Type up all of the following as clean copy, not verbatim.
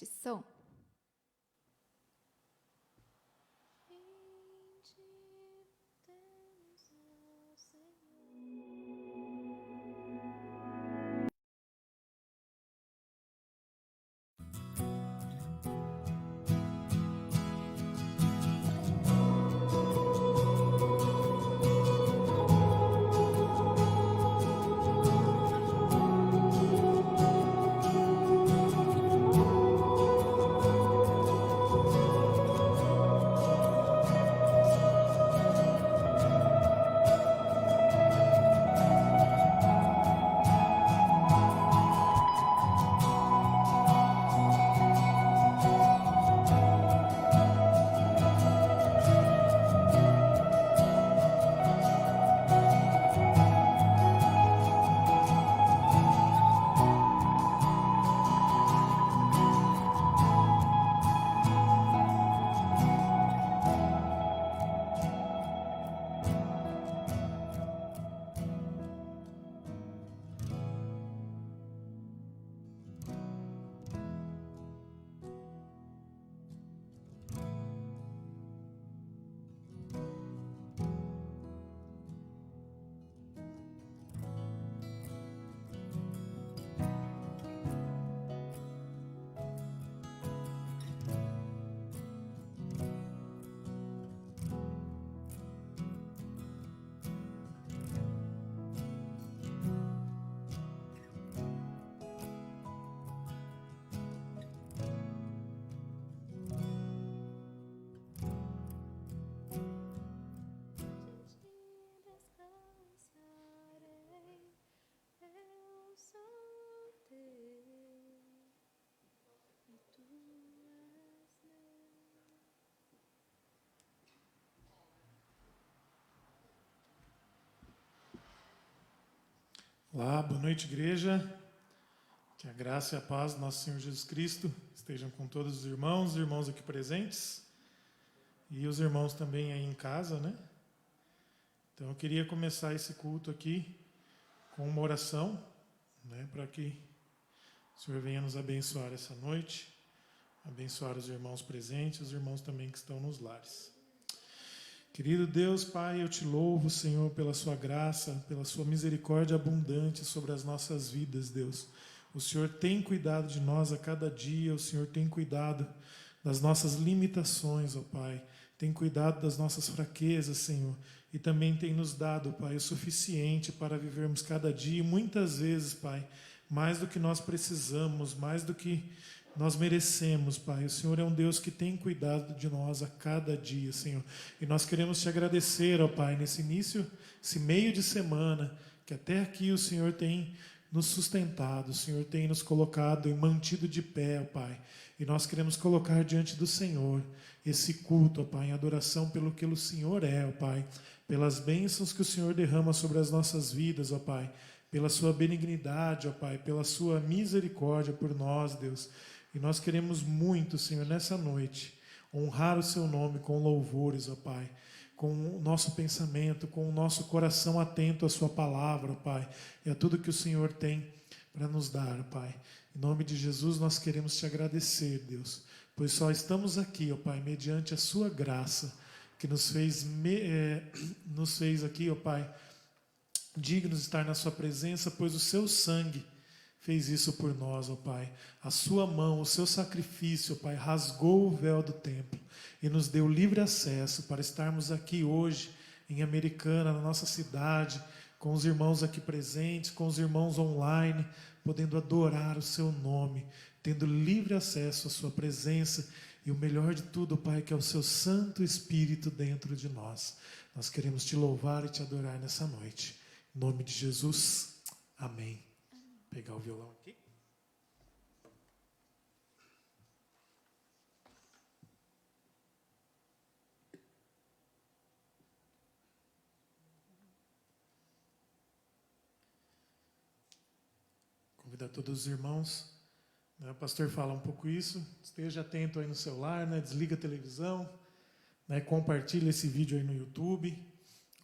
este som. Olá, boa noite, igreja. Que a graça e a paz do nosso Senhor Jesus Cristo estejam com todos os irmãos aqui presentes e os irmãos também aí em casa, né? Então eu queria começar esse culto aqui com uma oração, né, para que o Senhor venha nos abençoar essa noite, abençoar os irmãos presentes, os irmãos também que estão nos lares. Querido Deus, Pai, eu te louvo, Senhor, pela sua graça, pela sua misericórdia abundante sobre as nossas vidas, Deus. O Senhor tem cuidado de nós a cada dia, o Senhor tem cuidado das nossas limitações, ó Pai. Tem cuidado das nossas fraquezas, Senhor. E também tem nos dado, Pai, o suficiente para vivermos cada dia e muitas vezes, Pai, mais do que nós precisamos, mais do que nós merecemos, Pai. O Senhor é um Deus que tem cuidado de nós a cada dia, Senhor. E nós queremos te agradecer, ó Pai, nesse início, esse meio de semana, que até aqui o Senhor tem nos sustentado, o Senhor tem nos colocado e mantido de pé, ó Pai. E nós queremos colocar diante do Senhor esse culto, ó Pai, em adoração pelo que o Senhor é, ó Pai. Pelas bênçãos que o Senhor derrama sobre as nossas vidas, ó Pai. Pela sua benignidade, ó Pai. Pela sua misericórdia por nós, Deus. E nós queremos muito, Senhor, nessa noite, honrar o seu nome com louvores, ó Pai, com o nosso pensamento, com o nosso coração atento à sua palavra, ó Pai, e a tudo que o Senhor tem para nos dar, ó Pai. Em nome de Jesus nós queremos te agradecer, Deus, pois só estamos aqui, ó Pai, mediante a sua graça, que nos fez aqui, ó Pai, dignos de estar na sua presença, pois o seu sangue fez isso por nós, ó Pai. A sua mão, o seu sacrifício, ó Pai, rasgou o véu do templo e nos deu livre acesso para estarmos aqui hoje em Americana, na nossa cidade, com os irmãos aqui presentes, com os irmãos online, podendo adorar o seu nome, tendo livre acesso à sua presença e o melhor de tudo, Pai, que é o seu Santo Espírito dentro de nós. Nós queremos te louvar e te adorar nessa noite. Em nome de Jesus, amém. Pegar o violão aqui. Convidar todos os irmãos, né? O pastor fala um pouco isso. Esteja atento aí no celular, né? Desliga a televisão, né? Compartilhe esse vídeo aí no YouTube.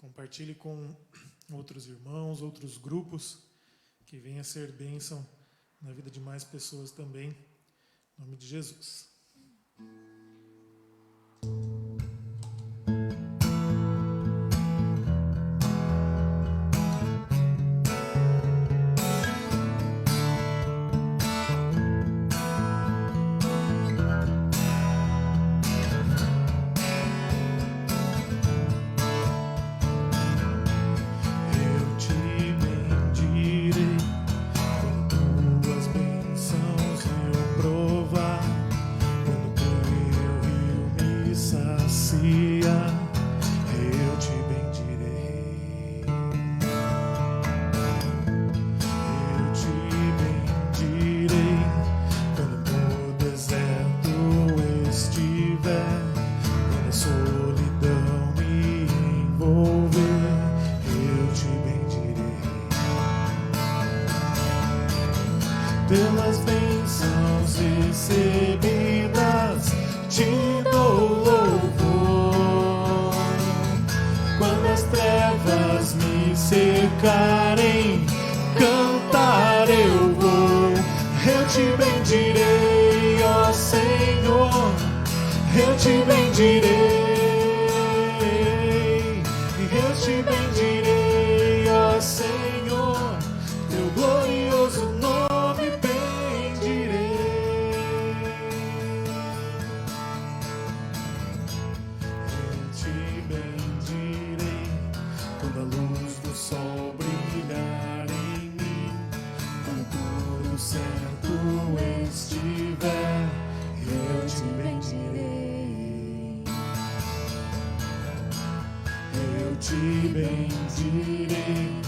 Compartilhe com outros irmãos, outros grupos, que venha ser bênção na vida de mais pessoas também Em nome de Jesus. Pelas bênçãos recebidas, te dou louvor. Quando as trevas me cercarem, cantar eu vou. Eu te bendirei, ó Senhor, eu te bendirei, eu te bendirei, ó Senhor, teu glorioso nome bendirei. Eu te bendirei quando a luz do sol brilhar em mim, quando tudo certo estiver, eu te bendirei. Eu te bendirei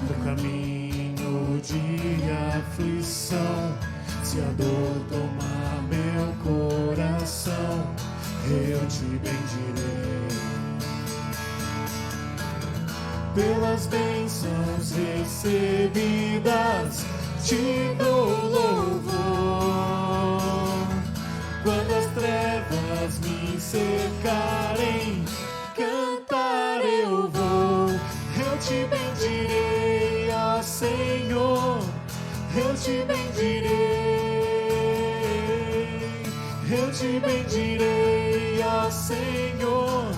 no caminho de aflição. Se a dor tomar meu coração, eu te bendirei. Pelas bênçãos recebidas, te dou louvor. Quando as trevas me cercarem, cantar eu vou. Eu te bendirei, ó Senhor, eu te bendirei, eu te bendirei, ó Senhor,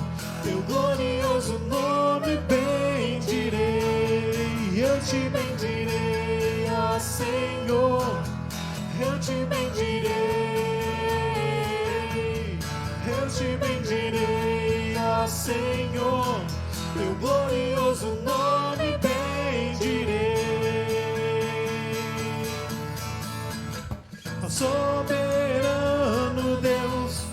teu glorioso nome bendirei. Eu te bendirei, ó Senhor, eu te bendirei, eu te bendirei, ó Senhor, teu glorioso nome bendirei. Ó soberano Deus,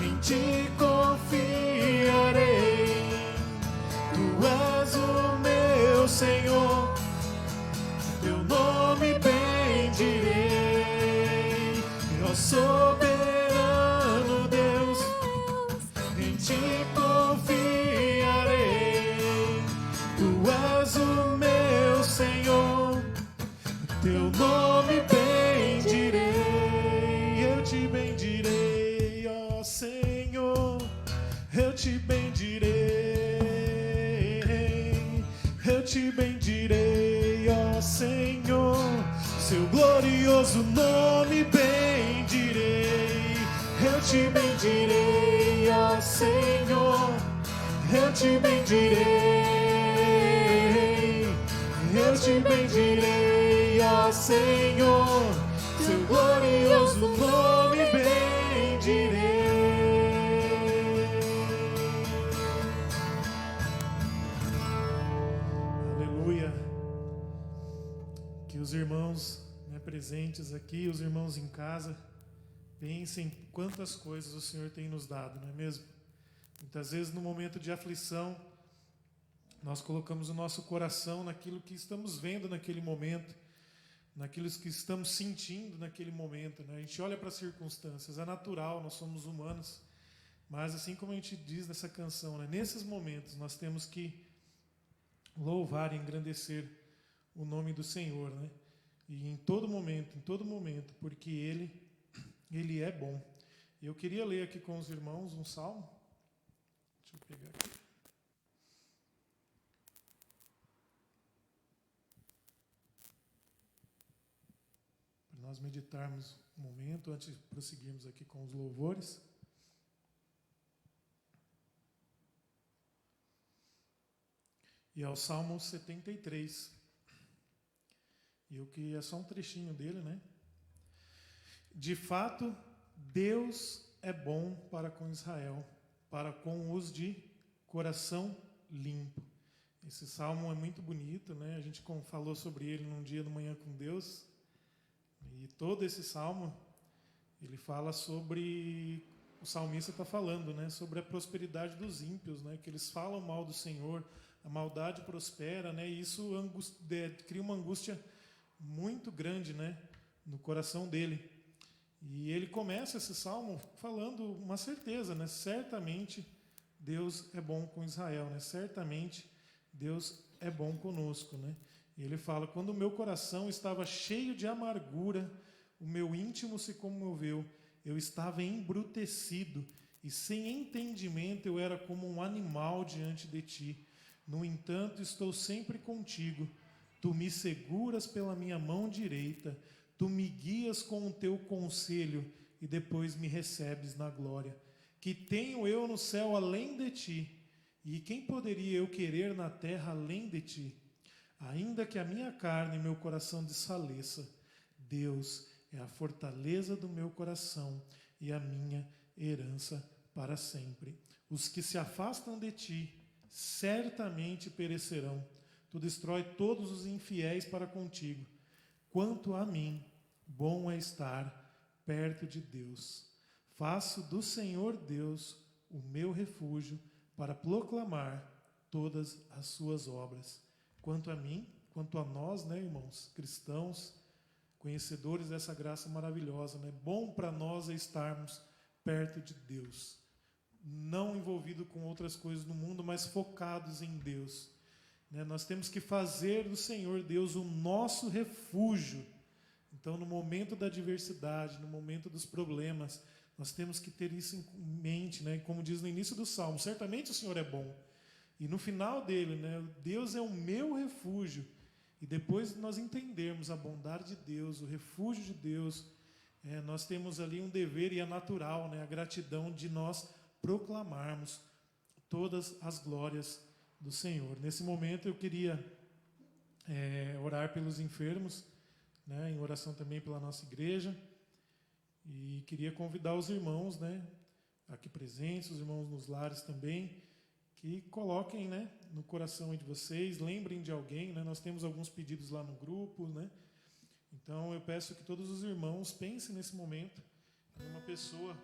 em ti confiarei. Tu és o meu Senhor, teu nome bendirei. Ó soberano Deus, em ti confiarei. Tu és o meu Senhor, teu nome bendirei. Eu te bendirei, ó Senhor, eu te bendirei. Eu te bendirei, ó Senhor, seu glorioso nome bendirei. Eu te bendirei, ó Senhor, eu te bendirei. Eu te bendirei, ó Senhor, seu glorioso nome bendirei. Aleluia. Que os irmãos presentes aqui, os irmãos em casa, pensem quantas coisas o Senhor tem nos dado, não é mesmo? Muitas vezes no momento de aflição, nós colocamos o nosso coração naquilo que estamos vendo naquele momento, naquilo que estamos sentindo naquele momento, né? A gente olha para as circunstâncias, é natural, nós somos humanos, mas assim como a gente diz nessa canção, né? Nesses momentos nós temos que louvar e engrandecer o nome do Senhor, né? E em todo momento, porque Ele é bom. Eu queria ler aqui com os irmãos um salmo. Deixa eu pegar aqui. Para nós meditarmos um momento antes de prosseguirmos aqui com os louvores. E é o Salmo 73. E o que é só um trechinho dele, né? De fato, Deus é bom para com Israel, para com os de coração limpo. Esse salmo é muito bonito, né? A gente falou sobre ele num dia de manhã com Deus. E todo esse salmo, ele fala sobre, o salmista está falando, né? Sobre a prosperidade dos ímpios, né? Que eles falam mal do Senhor, a maldade prospera, né? E isso cria uma angústia muito grande, né? No coração dele. E ele começa esse salmo falando uma certeza, né? Certamente Deus é bom com Israel, né? Certamente Deus é bom conosco, né? E ele fala: quando o meu coração estava cheio de amargura, o meu íntimo se comoveu, eu estava embrutecido e sem entendimento eu era como um animal diante de ti. No entanto, estou sempre contigo. Tu me seguras pela minha mão direita, tu me guias com o teu conselho e depois me recebes na glória. Que tenho eu no céu além de ti? E quem poderia eu querer na terra além de ti? Ainda que a minha carne e meu coração desfaleça, Deus é a fortaleza do meu coração e a minha herança para sempre. Os que se afastam de ti certamente perecerão. Tu destrói todos os infiéis para contigo. Quanto a mim, bom é estar perto de Deus. Faço do Senhor Deus o meu refúgio para proclamar todas as suas obras. Quanto a mim, quanto a nós, né, irmãos, cristãos, conhecedores dessa graça maravilhosa, né? Bom para nós é estarmos perto de Deus, não envolvido com outras coisas do mundo, mas focados em Deus, né? Nós temos que fazer do Senhor Deus o nosso refúgio. Então, no momento da adversidade, no momento dos problemas, nós temos que ter isso em mente, né? Como diz no início do Salmo, certamente o Senhor é bom. E no final dele, né? Deus é o meu refúgio. E depois de nós entendermos a bondade de Deus, o refúgio de Deus, nós temos ali um dever, e é natural, né? A gratidão de nós proclamarmos todas as glórias do Senhor. Nesse momento eu queria orar pelos enfermos, né? Em oração também pela nossa igreja. E queria convidar os irmãos, né, aqui presentes, os irmãos nos lares também, que coloquem, né, no coração de vocês, lembrem de alguém, né? Nós temos alguns pedidos lá no grupo, né? Então eu peço que todos os irmãos pensem nesse momento em uma pessoa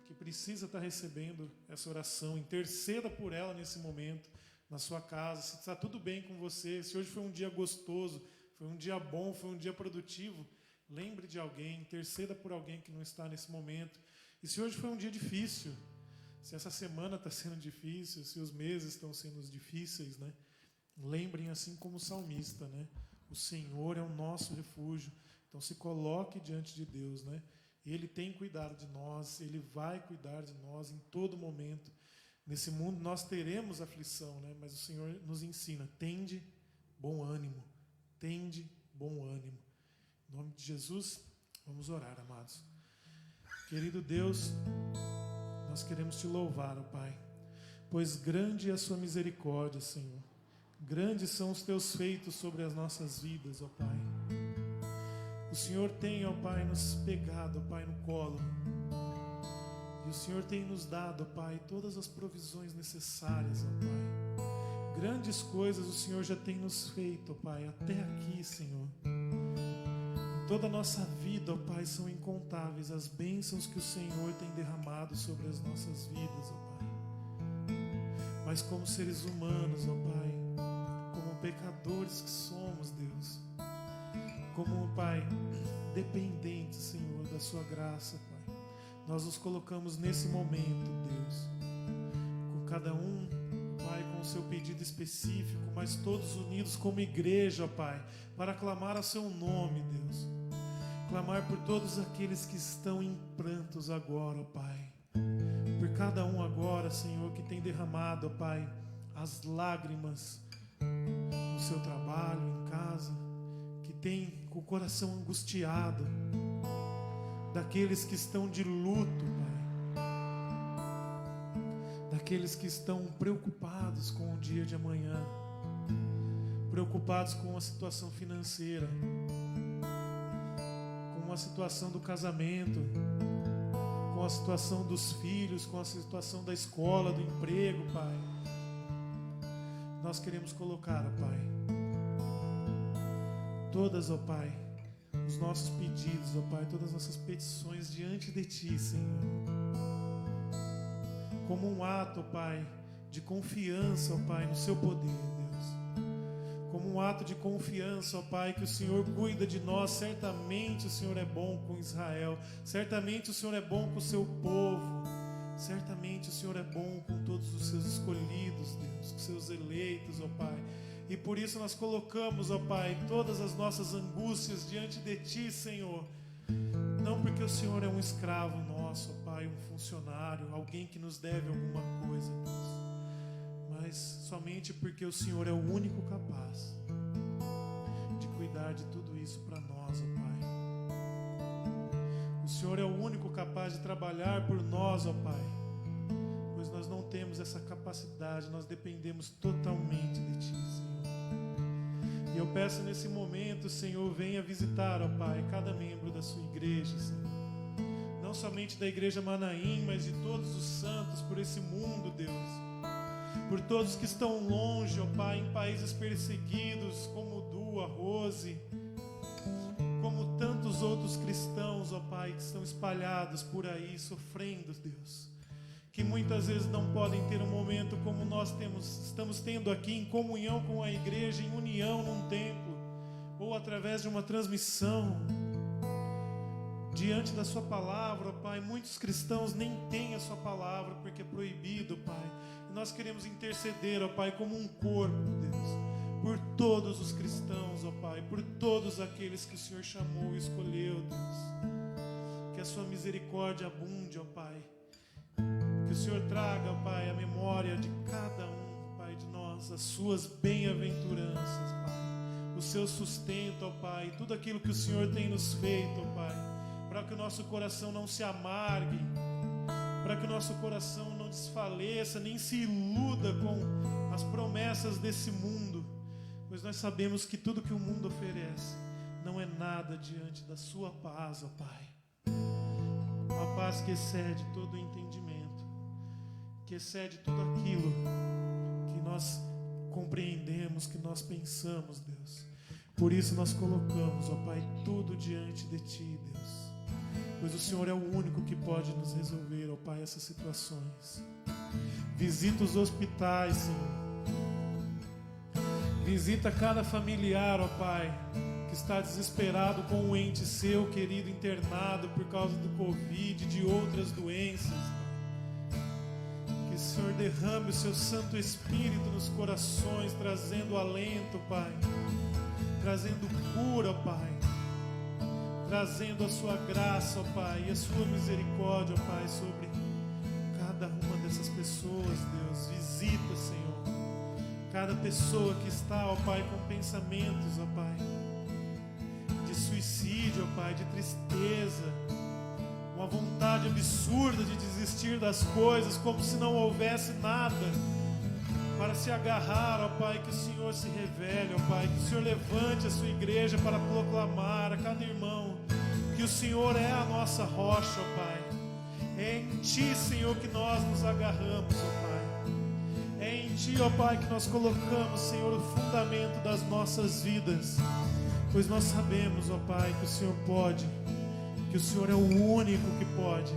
que precisa estar recebendo essa oração, interceda por ela nesse momento, na sua casa, se está tudo bem com você, se hoje foi um dia gostoso, foi um dia bom, foi um dia produtivo, lembre de alguém, interceda por alguém que não está nesse momento. E se hoje foi um dia difícil, se essa semana está sendo difícil, se os meses estão sendo difíceis, né? Lembrem assim como o salmista, né? O Senhor é o nosso refúgio. Então se coloque diante de Deus, né? Ele tem cuidado de nós, Ele vai cuidar de nós em todo momento. Nesse mundo nós teremos aflição, né? Mas o Senhor nos ensina: tende bom ânimo, tende bom ânimo. Em nome de Jesus, vamos orar, amados. Querido Deus, nós queremos te louvar, ó Pai, pois grande é a sua misericórdia, Senhor. Grandes são os teus feitos sobre as nossas vidas, ó Pai. O Senhor tem, ó Pai, nos pegado, ó Pai, no colo. E o Senhor tem nos dado, ó Pai, todas as provisões necessárias, ó Pai. Grandes coisas o Senhor já tem nos feito, ó Pai, até aqui, Senhor. Toda a nossa vida, ó Pai, são incontáveis as bênçãos que o Senhor tem derramado sobre as nossas vidas, ó Pai. Mas como seres humanos, ó Pai, como pecadores que somos, Deus, como, Pai, dependentes, Senhor, da sua graça, Pai, nós nos colocamos nesse momento, Deus, com cada um, Pai, com o seu pedido específico, mas todos unidos como igreja, ó Pai, para clamar a seu nome, Deus. Clamar por todos aqueles que estão em prantos agora, ó Pai. Por cada um agora, Senhor, que tem derramado, ó Pai, as lágrimas no seu trabalho, em casa, que tem com o coração angustiado, daqueles que estão de luto, Pai, daqueles que estão preocupados com o dia de amanhã, preocupados com a situação financeira, com a situação do casamento, com a situação dos filhos, com a situação da escola, do emprego, Pai. Nós queremos colocar, ó Pai, todas, ó Pai, os nossos pedidos, ó Pai, todas as nossas petições diante de Ti, Senhor, como um ato, ó Pai, de confiança, ó Pai, no Seu poder, Deus, como um ato de confiança, ó Pai, que o Senhor cuida de nós. Certamente o Senhor é bom com Israel, certamente o Senhor é bom com o Seu povo, certamente o Senhor é bom com todos os Seus escolhidos, Deus, com os Seus eleitos, ó Pai. E por isso nós colocamos, ó Pai, todas as nossas angústias diante de Ti, Senhor. Não porque o Senhor é um escravo nosso, ó Pai, um funcionário, alguém que nos deve alguma coisa, Deus, mas somente porque o Senhor é o único capaz de cuidar de tudo isso para nós, ó Pai. O Senhor é o único capaz de trabalhar por nós, ó Pai, pois nós não temos essa capacidade, nós dependemos totalmente de Ti, Senhor. E eu peço nesse momento, Senhor, venha visitar, ó Pai, cada membro da Sua igreja, Senhor. Não somente da igreja Manaim, mas de todos os santos por esse mundo, Deus. Por todos que estão longe, ó Pai, em países perseguidos, como Du, a Rose, como tantos outros cristãos, ó Pai, que estão espalhados por aí, sofrendo, Deus, que muitas vezes não podem ter um momento como nós estamos tendo aqui, em comunhão com a igreja, em união num templo, ou através de uma transmissão, diante da Sua palavra, ó Pai. Muitos cristãos nem têm a Sua palavra, porque é proibido, Pai. E nós queremos interceder, ó Pai, como um corpo, Deus, por todos os cristãos, ó Pai, por todos aqueles que o Senhor chamou e escolheu, Deus. Que a Sua misericórdia abunde, ó Pai. Que o Senhor traga, ó Pai, a memória de cada um, Pai, de nós, as Suas bem-aventuranças, Pai, o Seu sustento, ó Pai, tudo aquilo que o Senhor tem nos feito, ó Pai, para que o nosso coração não se amargue, para que o nosso coração não desfaleça, nem se iluda com as promessas desse mundo, pois nós sabemos que tudo que o mundo oferece não é nada diante da Sua paz, ó Pai. Uma paz que excede todo o entendimento, que excede tudo aquilo que nós compreendemos, que nós pensamos, Deus. Por isso nós colocamos, ó Pai, tudo diante de Ti, Deus, pois o Senhor é o único que pode nos resolver, ó Pai, essas situações. Visita os hospitais, Senhor. Visita cada familiar, ó Pai, que está desesperado com um ente seu querido internado por causa do Covid e de outras doenças. Que o Senhor derrame o Seu Santo Espírito nos corações, trazendo alento, Pai, trazendo cura, Pai, trazendo a Sua graça, ó Pai, e a Sua misericórdia, ó Pai, sobre cada uma dessas pessoas, Deus. Visita, Senhor, cada pessoa que está, ó Pai, com pensamentos, ó Pai, de suicídio, ó Pai, de tristeza, uma vontade absurda de desistir das coisas, como se não houvesse nada para se agarrar, ó Pai. Que o Senhor se revele, ó Pai, que o Senhor levante a Sua igreja para proclamar a cada irmão que o Senhor é a nossa rocha, ó Pai. É em Ti, Senhor, que nós nos agarramos, ó Pai. É em Ti, ó Pai, que nós colocamos, Senhor, o fundamento das nossas vidas, pois nós sabemos, ó Pai, que o Senhor pode, que o Senhor é o único que pode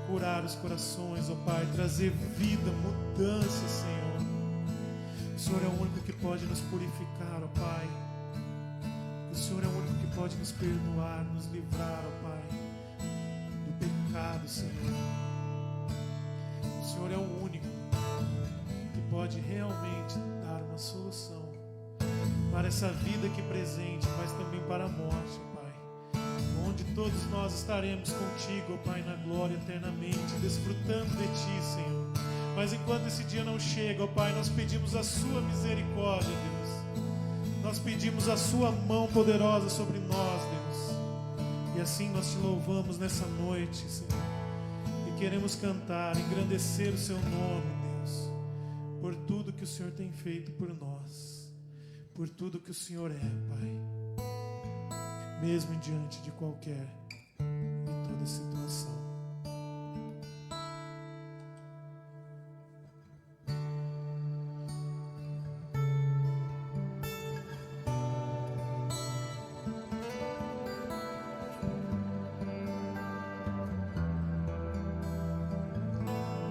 curar os corações, ó Pai, trazer vida, mudança, Senhor. O Senhor é o único que pode nos purificar, ó Pai. O Senhor é o único que pode nos perdoar, nos livrar, ó Pai, do pecado, Senhor. O Senhor é o único que pode realmente dar uma solução para essa vida aqui presente, mas também para a morte, ó Pai, onde todos nós estaremos contigo, ó Pai, na glória eternamente, desfrutando de Ti, Senhor. Mas enquanto esse dia não chega, ó Pai, nós pedimos a Sua misericórdia, Deus. Nós pedimos a Sua mão poderosa sobre nós, Deus. E assim nós te louvamos nessa noite, Senhor. E queremos cantar, engrandecer o seu nome, Deus, por tudo que o Senhor tem feito por nós, por tudo que o Senhor é, Pai, mesmo diante de qualquer e toda situação.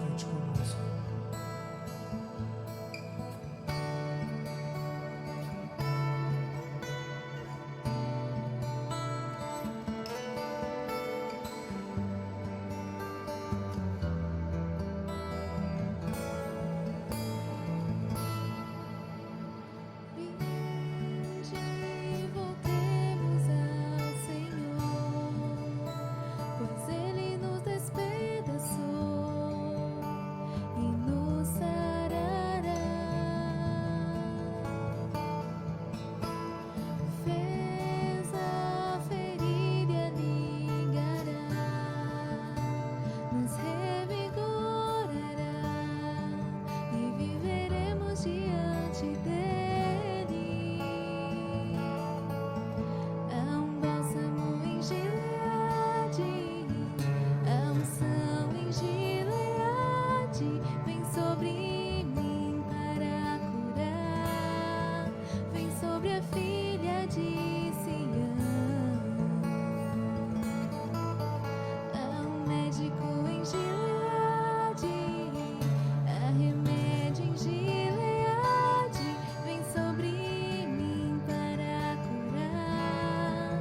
Cante conosco. Vinde, voltemos ao Senhor, pois Ele nos despedaçou e nos sarará. Fez a ferida e a ligará, nos revigorará e viveremos diante dele. Há um bálsamo em Gileade, a unção em Gileade vem sobre mim para curar, vem sobre a filha de Sião. Há um médico em Gileade, há remédio em Gileade, vem sobre mim para curar,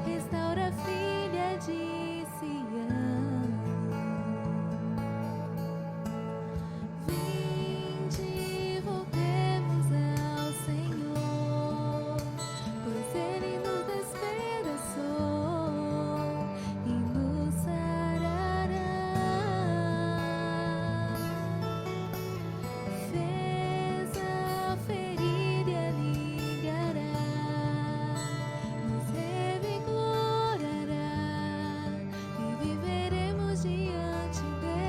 restaura a filha de Sião. Vinde, voltemos ao Senhor, pois Ele nos despedaçou e nos sarará. Fez a ferida e a ligará, nos revigorará e viveremos diante dele.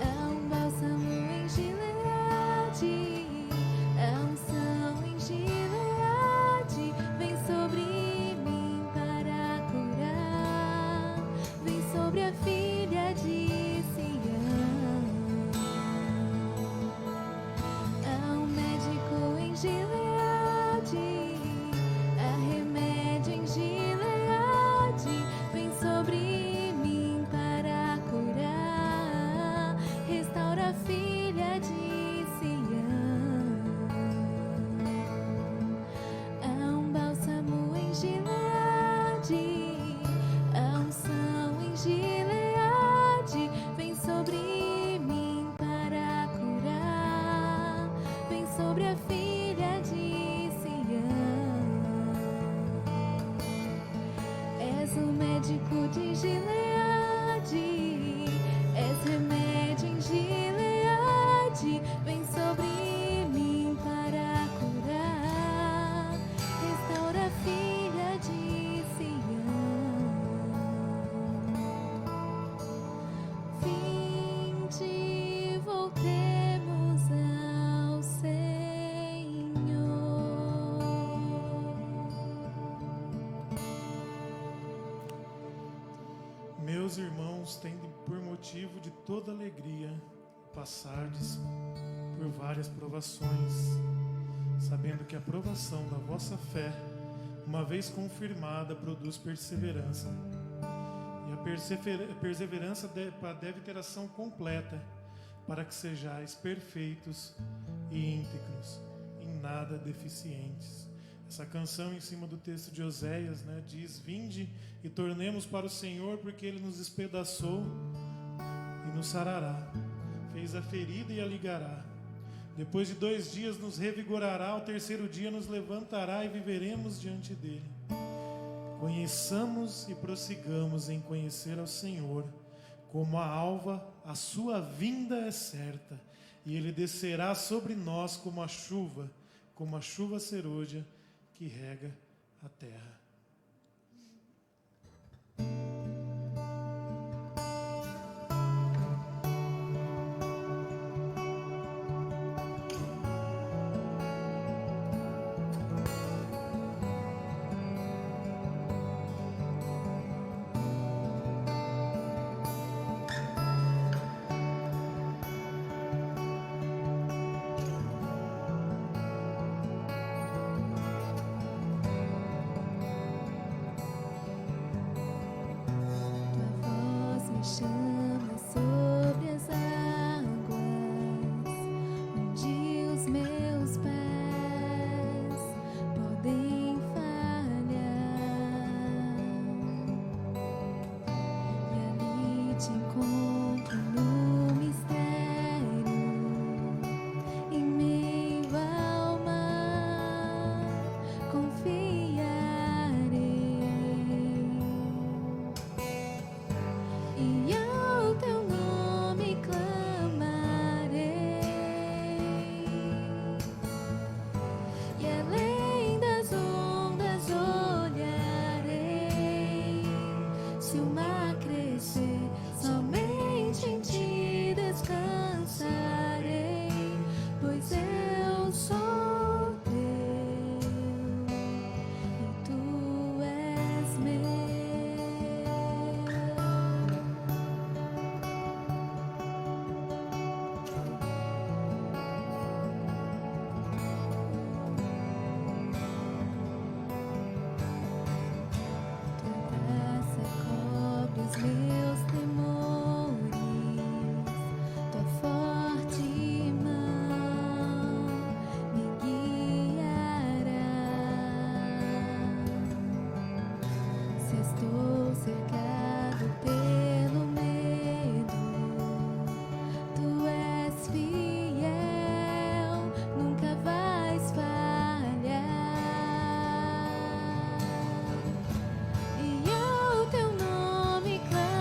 Há um bálsamo em Gileade, a unção em Gileade vem sobre mim para curar, vem sobre a filha de Sião. Há um médico em Gileade, há remédio em Gileade, vem sobre mim para curar, restaura a filha de Sião. Há um bálsamo em Gileade, a unção em Gileade vem sobre mim para curar, vem sobre a filha de Sião. És o médico de Gileade, és remédio em Gileade, vem sobre mim para curar, restaura a filha de Sião. Vinde, voltemos ao Senhor. Meus irmãos, tende por motivo de toda alegria passardes por várias provações, sabendo que a provação da vossa fé, uma vez confirmada, produz perseverança. E a perseverança deve ter ação completa, para que sejais perfeitos e íntegros, em nada deficientes. Essa canção em cima do texto de Oséias, né, diz: vinde e tornemos para o Senhor, porque Ele nos despedaçou e nos sarará, fez a ferida e a ligará. Depois de 2 dias nos revigorará, ao 3º dia nos levantará e viveremos diante dele. Conheçamos e prossigamos em conhecer ao Senhor. Como a alva, a sua vinda é certa, e Ele descerá sobre nós como a chuva serôdia que rega a terra. Chama sobre as águas, onde os meus pés podem falhar, e ali te encontro no mistério, em meio ao mar, confiarei. E ao teu nome clamarei, e além das ondas olharei. Se o mar crescer, somente em ti descansarei, pois eu sou teu e tu és meu. Tua graça cobre os meus temores, tua forte mão me guiará. Se estou cercado pelo medo, tu és fiel, nunca vais falhar. E ao teu nome clamarei,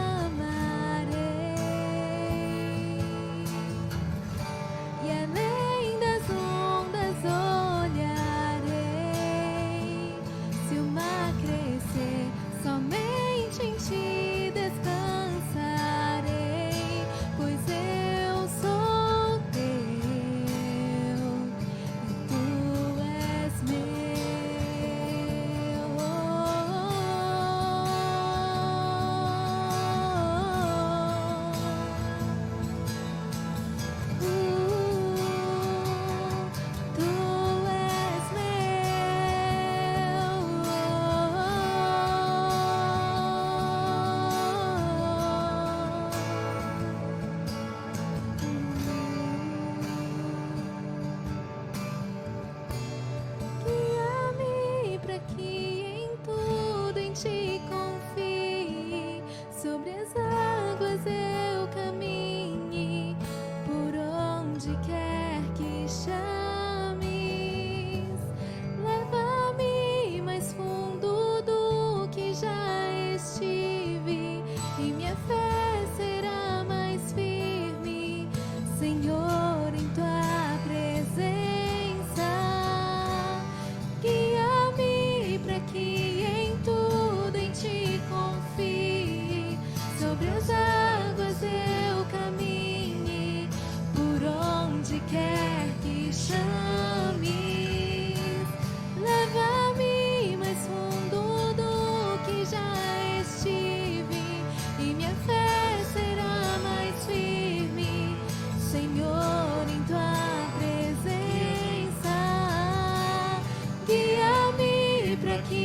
e além das ondas olharei. Se o mar crescer, somente em ti descansarei, pois eu sou teu e tu és Tu és guia-me para que em tudo em ti confie, sobre as águas eu caminhe, por onde quer que chames. Leva-me mais fundo do que já estive, e minha fé será mais firme, Senhor, em tua presença. Guia-me para que em tudo em ti confie, sobre as águas eu caminhe, por onde quer que chames. Leva-me mais fundo do que já estive, e minha fé será mais firme, Senhor, em tua presença. Guia-me para que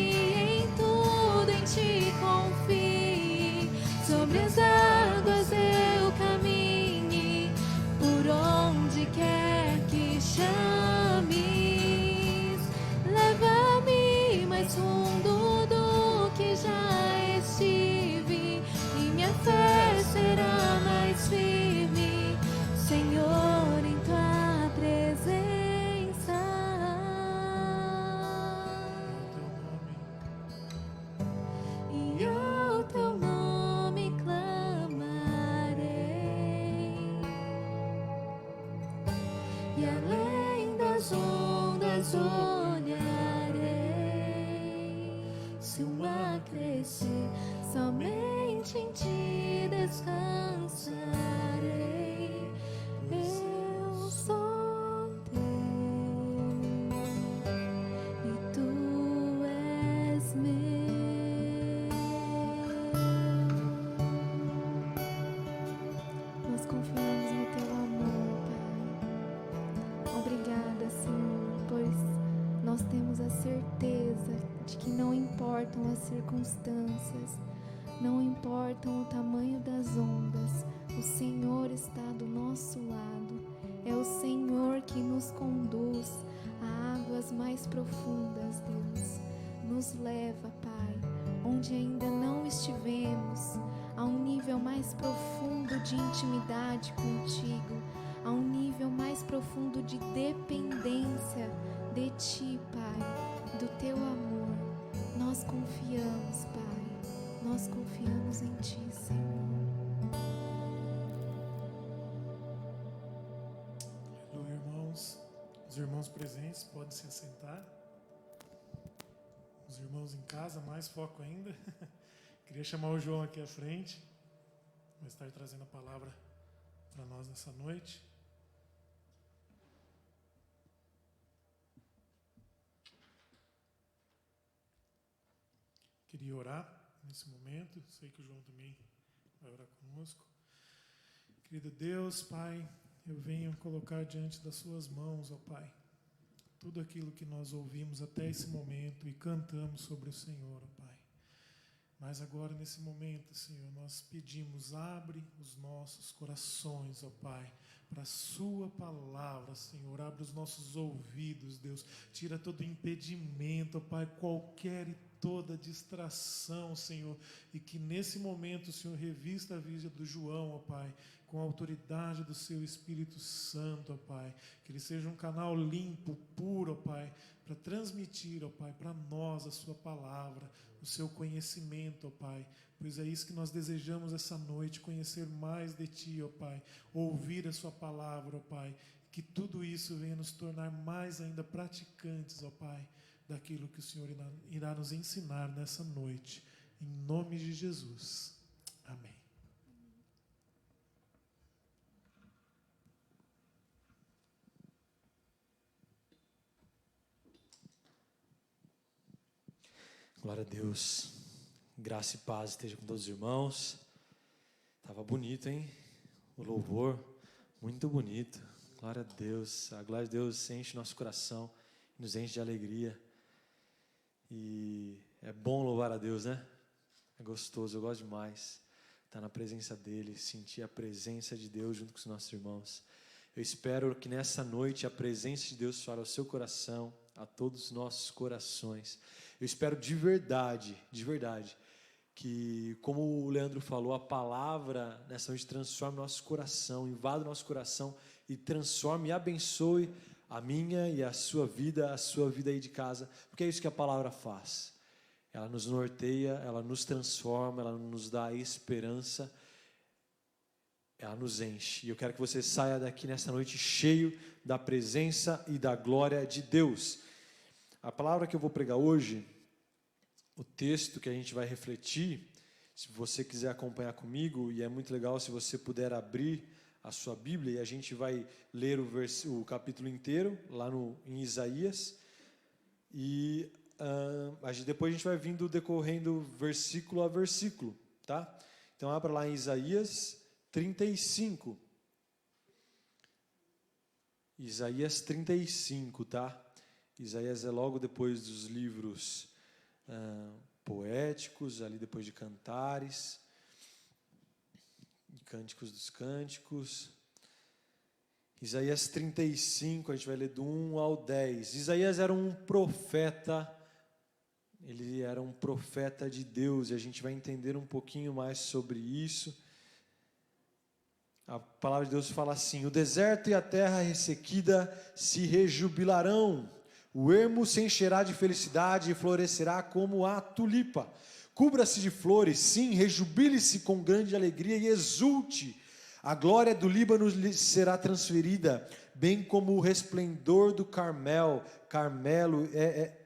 em tudo em ti confie, sobre as águas eu caminhe, por onde quer que chames. Leva-me mais fundo do que já estive, e minha fé será mais firme, Senhor, em tua presença. E ao teu nome clamarei, e além das ondas olharei. se o mar crescer, somente em ti descansarei. Eu sou teu e tu és meu. Nós confiamos no teu amor, Pai. Obrigada, Senhor, pois nós temos a certeza de que não importam as circunstâncias, não importam o tamanho das ondas, o Senhor está do nosso lado. É o Senhor que nos conduz a águas mais profundas, Deus. Nos leva, Pai, onde ainda não estivemos, a um nível mais profundo de intimidade contigo, a um nível mais profundo de dependência de Ti, Pai, do Teu amor. Nós confiamos, Pai, nós confiamos em Ti, Senhor. Aleluia, irmãos. Os irmãos presentes podem se assentar. Os irmãos em casa, mais foco ainda. Queria chamar o João aqui à frente, vai estar trazendo a palavra para nós nessa noite. Queria orar nesse momento, sei que o João também vai orar conosco. Querido Deus, Pai, eu venho colocar diante das suas mãos, ó Pai, tudo aquilo que nós ouvimos até esse momento e cantamos sobre o Senhor, ó Pai. Mas agora, nesse momento, Senhor, nós pedimos, abre os nossos corações, ó Pai, para a sua palavra, Senhor. Abre os nossos ouvidos, Deus. Tira todo impedimento, ó Pai, qualquer e toda distração, Senhor. E que nesse momento, Senhor, revista a vida do João, ó Pai, com a autoridade do seu Espírito Santo, ó Pai. Que ele seja um canal limpo, puro, ó Pai, para transmitir, ó Pai, para nós a sua palavra, o seu conhecimento, ó Pai. Pois é isso que nós desejamos essa noite, conhecer mais de Ti, ó Pai, ouvir a sua palavra, ó Pai. Que tudo isso venha nos tornar mais ainda praticantes, ó Pai, daquilo que o Senhor irá nos ensinar nessa noite. Em nome de Jesus. Amém. Glória a Deus, graça e paz esteja com todos os irmãos. Estava bonito, hein? O louvor, muito bonito. Glória a Deus, a glória de Deus enche nosso coração, nos enche de alegria. E é bom louvar a Deus, né? É gostoso, eu gosto demais estar na presença dEle, sentir a presença de Deus junto com os nossos irmãos. Eu espero que nessa noite a presença de Deus fale ao seu coração, a todos os nossos corações. Eu espero de verdade, que, como o Leandro falou, a palavra nessa noite transforme nosso coração, invada o nosso coração e transforme e abençoe a minha e a sua vida aí de casa, porque é isso que a palavra faz. Ela nos norteia, ela nos transforma, ela nos dá esperança, ela nos enche. E eu quero que você saia daqui nessa noite cheio da presença e da glória de Deus. A palavra que eu vou pregar hoje, o texto que a gente vai refletir, se você quiser acompanhar comigo, e é muito legal se você puder abrir a sua Bíblia, e a gente vai ler o capítulo inteiro, lá em Isaías, e depois a gente vai vindo decorrendo versículo a versículo, tá? Então abra lá em Isaías 35. Isaías 35, tá? Isaías é logo depois dos livros poéticos, ali depois de Cantares, Cânticos dos Cânticos. Isaías 35, a gente vai ler do 1 ao 10. Isaías era um profeta, ele era um profeta de Deus, e a gente vai entender um pouquinho mais sobre isso. A palavra de Deus fala assim: o deserto e a terra ressequida se rejubilarão, o ermo se encherá de felicidade e florescerá como a tulipa. Cubra-se de flores, sim, rejubile-se com grande alegria e exulte. A glória do Líbano lhe será transferida, bem como o resplendor do Carmelo,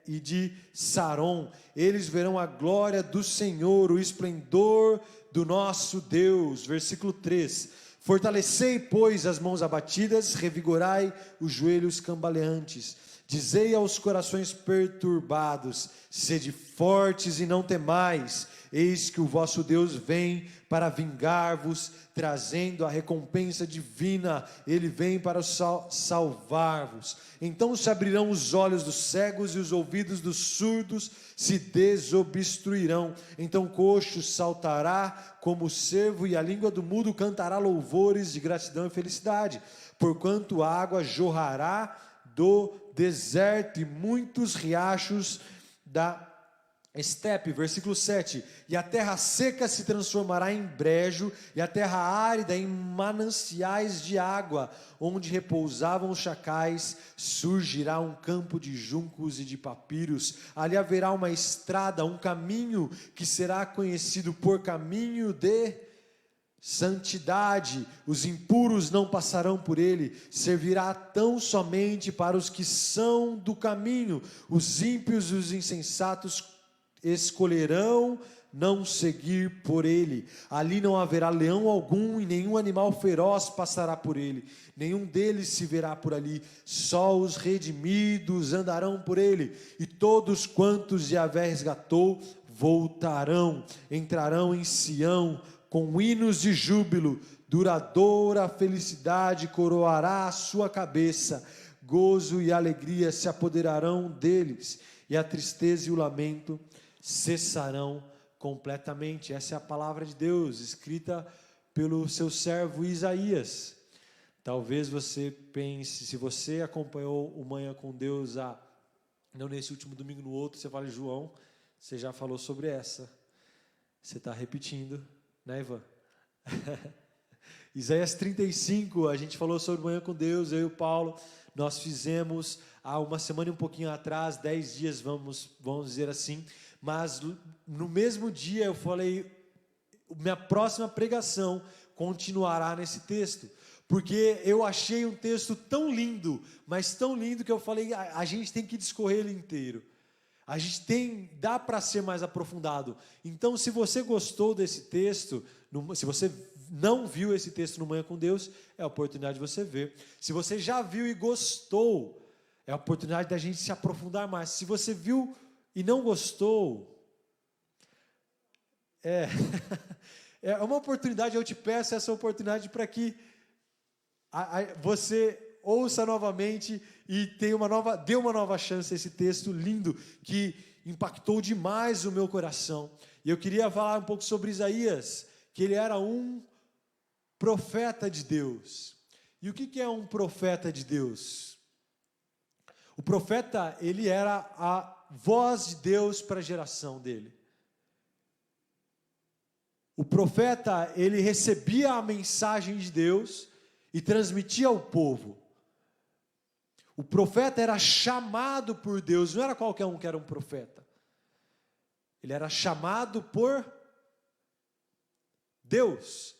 e de Saron. Eles verão a glória do Senhor, o esplendor do nosso Deus. Versículo 3. Fortalecei, pois, as mãos abatidas, revigorai os joelhos cambaleantes. Dizei aos corações perturbados: sede fortes e não temais. Eis que o vosso Deus vem para vingar-vos, trazendo a recompensa divina. Ele vem para salvar-vos. Então se abrirão os olhos dos cegos e os ouvidos dos surdos se desobstruirão. Então o coxo saltará como o cervo e a língua do mudo cantará louvores de gratidão e felicidade. Porquanto a água jorrará do deserto e muitos riachos da estepe. Versículo 7. E a terra seca se transformará em brejo, e a terra árida em mananciais de água, onde repousavam os chacais, surgirá um campo de juncos e de papiros. Ali haverá uma estrada, um caminho que será conhecido por caminho de santidade. Os impuros não passarão por ele. Servirá tão somente para os que são do caminho. Os ímpios e os insensatos escolherão não seguir por ele. Ali não haverá leão algum e nenhum animal feroz passará por ele. Nenhum deles se verá por ali. Só os redimidos andarão por ele. E todos quantos Yahvé resgatou voltarão, entrarão em Sião com hinos de júbilo. Duradoura felicidade coroará a sua cabeça. Gozo e alegria se apoderarão deles, e a tristeza e o lamento cessarão completamente. Essa é a palavra de Deus, escrita pelo seu servo Isaías. Talvez você pense, se você acompanhou o Manhã com Deus, não nesse último domingo, no outro, você fala: João, você já falou sobre essa. Você está repetindo, né, Ivan? Isaías 35, a gente falou sobre o Manhã com Deus, eu e o Paulo, nós fizemos há uma semana e um pouquinho atrás, 10 dias, vamos dizer assim. Mas no mesmo dia eu falei, minha próxima pregação continuará nesse texto, porque eu achei um texto tão lindo, mas tão lindo que eu falei, a gente tem que discorrer ele inteiro. Dá para ser mais aprofundado. Então, se você gostou desse texto, se você não viu esse texto no Manhã com Deus, é a oportunidade de você ver. Se você já viu e gostou, é a oportunidade da gente se aprofundar mais. Se você viu e não gostou, é uma oportunidade, eu te peço essa oportunidade para que você ouça novamente e dê uma nova chance a esse texto lindo, que impactou demais o meu coração. E eu queria falar um pouco sobre Isaías, que ele era um profeta de Deus. E o que é um profeta de Deus? O profeta, ele era a voz de Deus para a geração dele. O profeta, ele recebia a mensagem de Deus e transmitia ao povo. O profeta era chamado por Deus, não era qualquer um que era um profeta. Ele era chamado por Deus.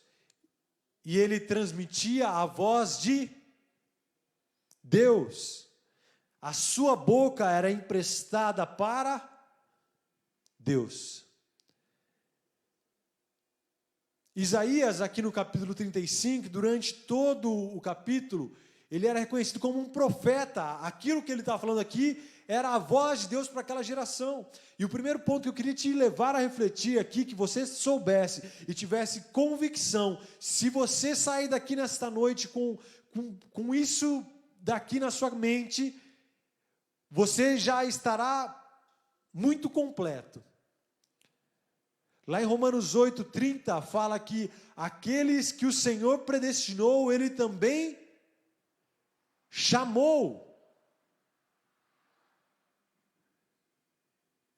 E ele transmitia a voz de Deus. A sua boca era emprestada para Deus. Isaías, aqui no capítulo 35, durante todo o capítulo, ele era reconhecido como um profeta. Aquilo que ele estava falando aqui era a voz de Deus para aquela geração. E o primeiro ponto que eu queria te levar a refletir aqui, que você soubesse e tivesse convicção, se você sair daqui nesta noite com isso daqui na sua mente, você já estará muito completo. Lá em Romanos 8:30 fala que aqueles que o Senhor predestinou, Ele também chamou.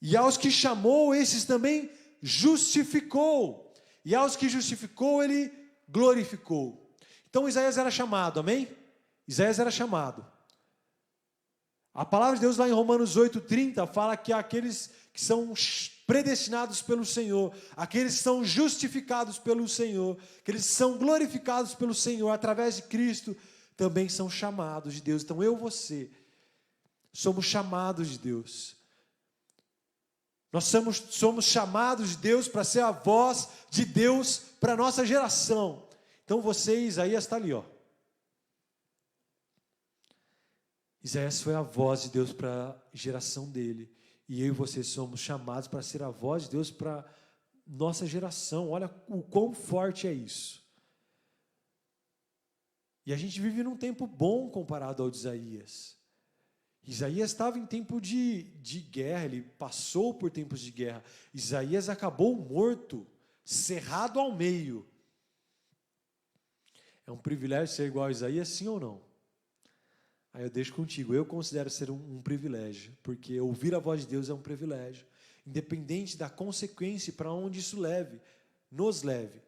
E aos que chamou, esses também justificou. E aos que justificou, Ele glorificou. Então Isaías era chamado, amém? Isaías era chamado. A palavra de Deus lá em Romanos 8:30 fala que aqueles que são predestinados pelo Senhor, aqueles que são justificados pelo Senhor, aqueles que são glorificados pelo Senhor através de Cristo, também são chamados de Deus. Então eu e você somos chamados de Deus. Nós somos chamados de Deus para ser a voz de Deus para a nossa geração. Então você, Isaías, está ali, ó. Isaías foi a voz de Deus para a geração dele. E eu e você somos chamados para ser a voz de Deus para nossa geração. Olha o quão forte é isso. E a gente vive num tempo bom comparado ao de Isaías. Isaías estava em tempo de guerra, ele passou por tempos de guerra. Isaías acabou morto, cerrado ao meio. É um privilégio ser igual a Isaías, sim ou não? Aí eu deixo contigo, eu considero ser um privilégio, porque ouvir a voz de Deus é um privilégio, independente da consequência para onde isso nos leve.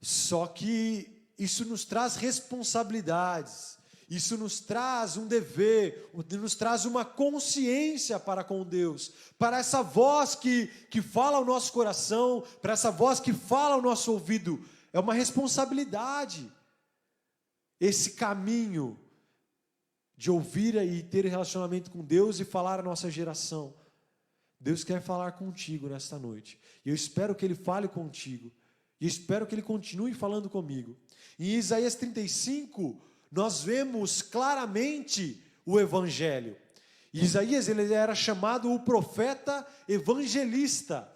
Só que isso nos traz responsabilidades, isso nos traz um dever, nos traz uma consciência para com Deus, para essa voz que fala ao nosso coração, para essa voz que fala ao nosso ouvido, é uma responsabilidade, esse caminho de ouvir e ter relacionamento com Deus e falar à nossa geração. Deus quer falar contigo nesta noite, e eu espero que Ele fale contigo, e espero que Ele continue falando comigo. Em Isaías 35, nós vemos claramente o Evangelho. Isaías, ele era chamado o profeta evangelista.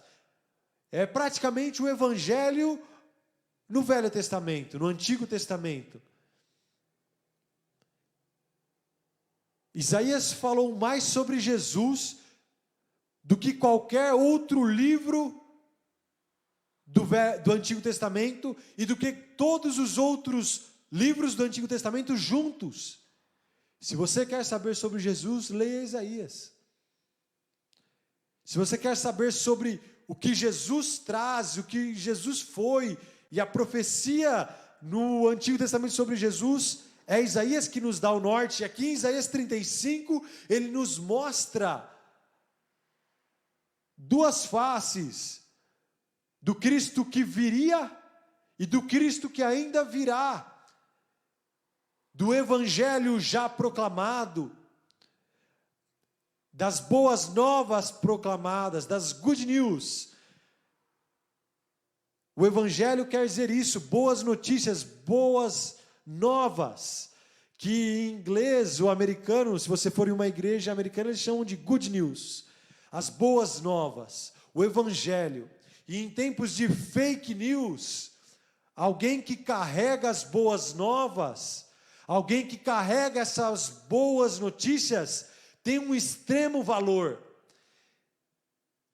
É praticamente o Evangelho no Velho Testamento, no Antigo Testamento. Isaías falou mais sobre Jesus do que qualquer outro livro do Antigo Testamento e do que todos os outros livros do Antigo Testamento juntos. Se você quer saber sobre Jesus, leia Isaías. Se você quer saber sobre o que Jesus traz, o que Jesus foi, e a profecia no Antigo Testamento sobre Jesus, é Isaías que nos dá o norte. E aqui em Isaías 35, ele nos mostra duas faces do Cristo que viria e do Cristo que ainda virá, do Evangelho já proclamado, das boas novas proclamadas, das good news. O Evangelho quer dizer isso, boas notícias, boas novas, que em inglês, o americano, se você for em uma igreja americana, eles chamam de good news, as boas novas, o Evangelho. E em tempos de fake news, alguém que carrega as boas novas, alguém que carrega essas boas notícias, tem um extremo valor.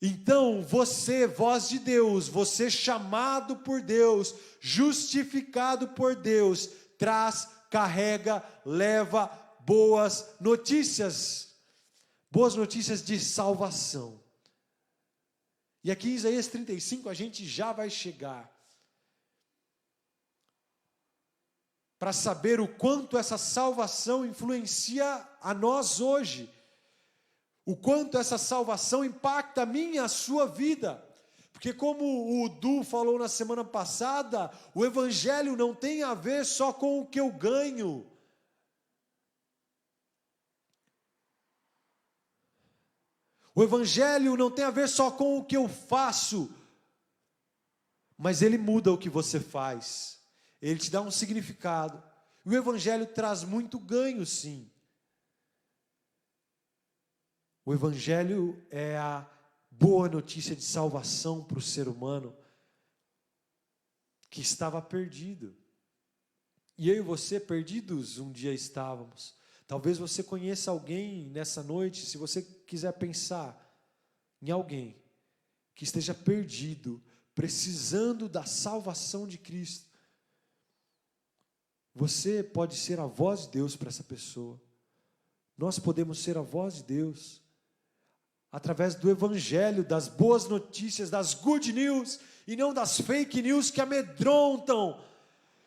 Então, você, voz de Deus, você chamado por Deus, justificado por Deus, carrega, leva boas notícias de salvação. E aqui em Isaías 35 a gente já vai chegar para saber o quanto essa salvação influencia a nós hoje, o quanto essa salvação impacta a minha e a sua vida. Porque como o Du falou na semana passada, o Evangelho não tem a ver só com o que eu ganho. O Evangelho não tem a ver só com o que eu faço, mas ele muda o que você faz, ele te dá um significado. O Evangelho traz muito ganho, sim. O Evangelho é a boa notícia de salvação para o ser humano que estava perdido. E eu e você, perdidos, um dia estávamos. Talvez você conheça alguém nessa noite, se você quiser pensar em alguém que esteja perdido, precisando da salvação de Cristo. Você pode ser a voz de Deus para essa pessoa. Nós podemos ser a voz de Deus através do Evangelho, das boas notícias, das good news, e não das fake news que amedrontam,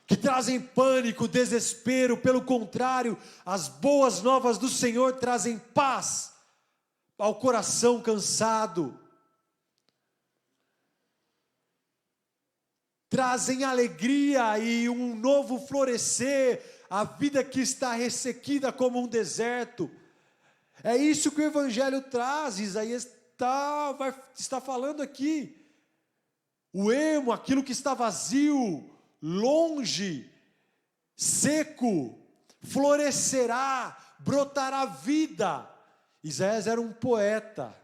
que trazem pânico, desespero. Pelo contrário, as boas novas do Senhor trazem paz ao coração cansado, trazem alegria e um novo florescer, a vida que está ressequida como um deserto. É isso que o Evangelho traz. Isaías está falando aqui. O ermo, aquilo que está vazio, longe, seco, florescerá, brotará vida. Isaías era um poeta.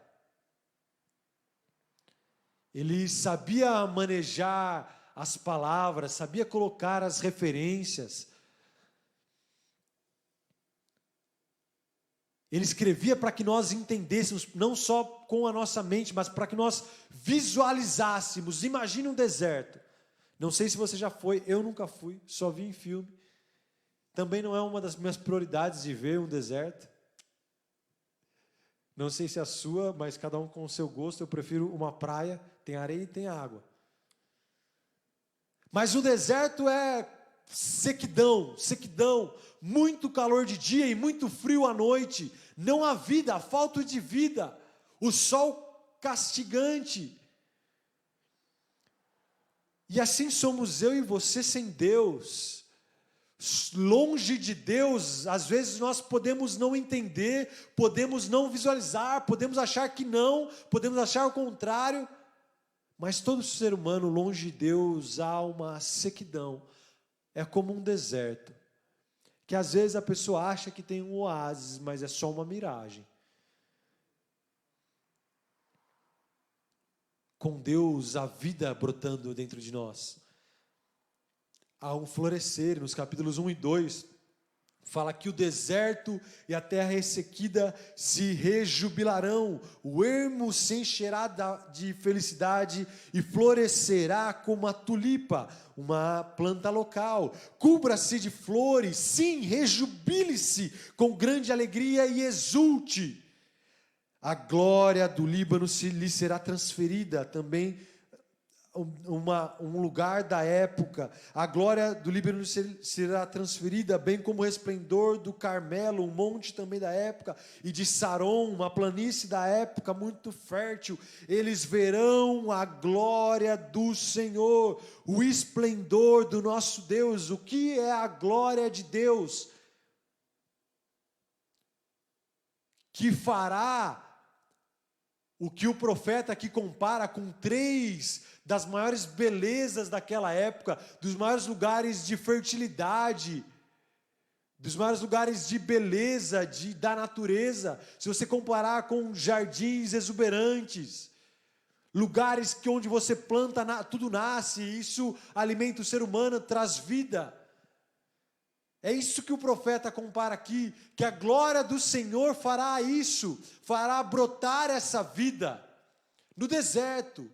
Ele sabia manejar as palavras, sabia colocar as referências. Ele escrevia para que nós entendêssemos, não só com a nossa mente, mas para que nós visualizássemos. Imagine um deserto. Não sei se você já foi, eu nunca fui, só vi em filme. Também não é uma das minhas prioridades de ver um deserto. Não sei se é a sua, mas cada um com o seu gosto. Eu prefiro uma praia, tem areia e tem água. Mas o deserto é sequidão, muito calor de dia e muito frio à noite. Não há vida, há falta de vida. O sol castigante. E assim somos eu e você sem Deus. Longe de Deus, às vezes nós podemos não entender, podemos não visualizar, podemos achar que não, podemos achar o contrário, mas todo ser humano longe de Deus há uma sequidão, é como um deserto, que às vezes a pessoa acha que tem um oásis, mas é só uma miragem. Com Deus, a vida brotando dentro de nós. Há um florescer, nos capítulos 1 e 2, fala que o deserto e a terra ressequida se rejubilarão, o ermo se encherá de felicidade e florescerá como a tulipa, uma planta local. Cubra-se de flores, sim, rejubile-se com grande alegria e exulte. A glória do Líbano lhe será transferida, também um lugar da época. A glória do Líbano será transferida, bem como o resplendor do Carmelo, um monte também da época, e de Saron, uma planície da época muito fértil. Eles verão a glória do Senhor, o esplendor do nosso Deus. O que é a glória de Deus? Que fará o que o profeta aqui compara com 3 das maiores belezas daquela época, dos maiores lugares de fertilidade, dos maiores lugares de beleza, da natureza. Se você comparar com jardins exuberantes, lugares onde você planta, tudo nasce, isso alimenta o ser humano, traz vida. É isso que o profeta compara aqui, que a glória do Senhor fará isso, fará brotar essa vida no deserto.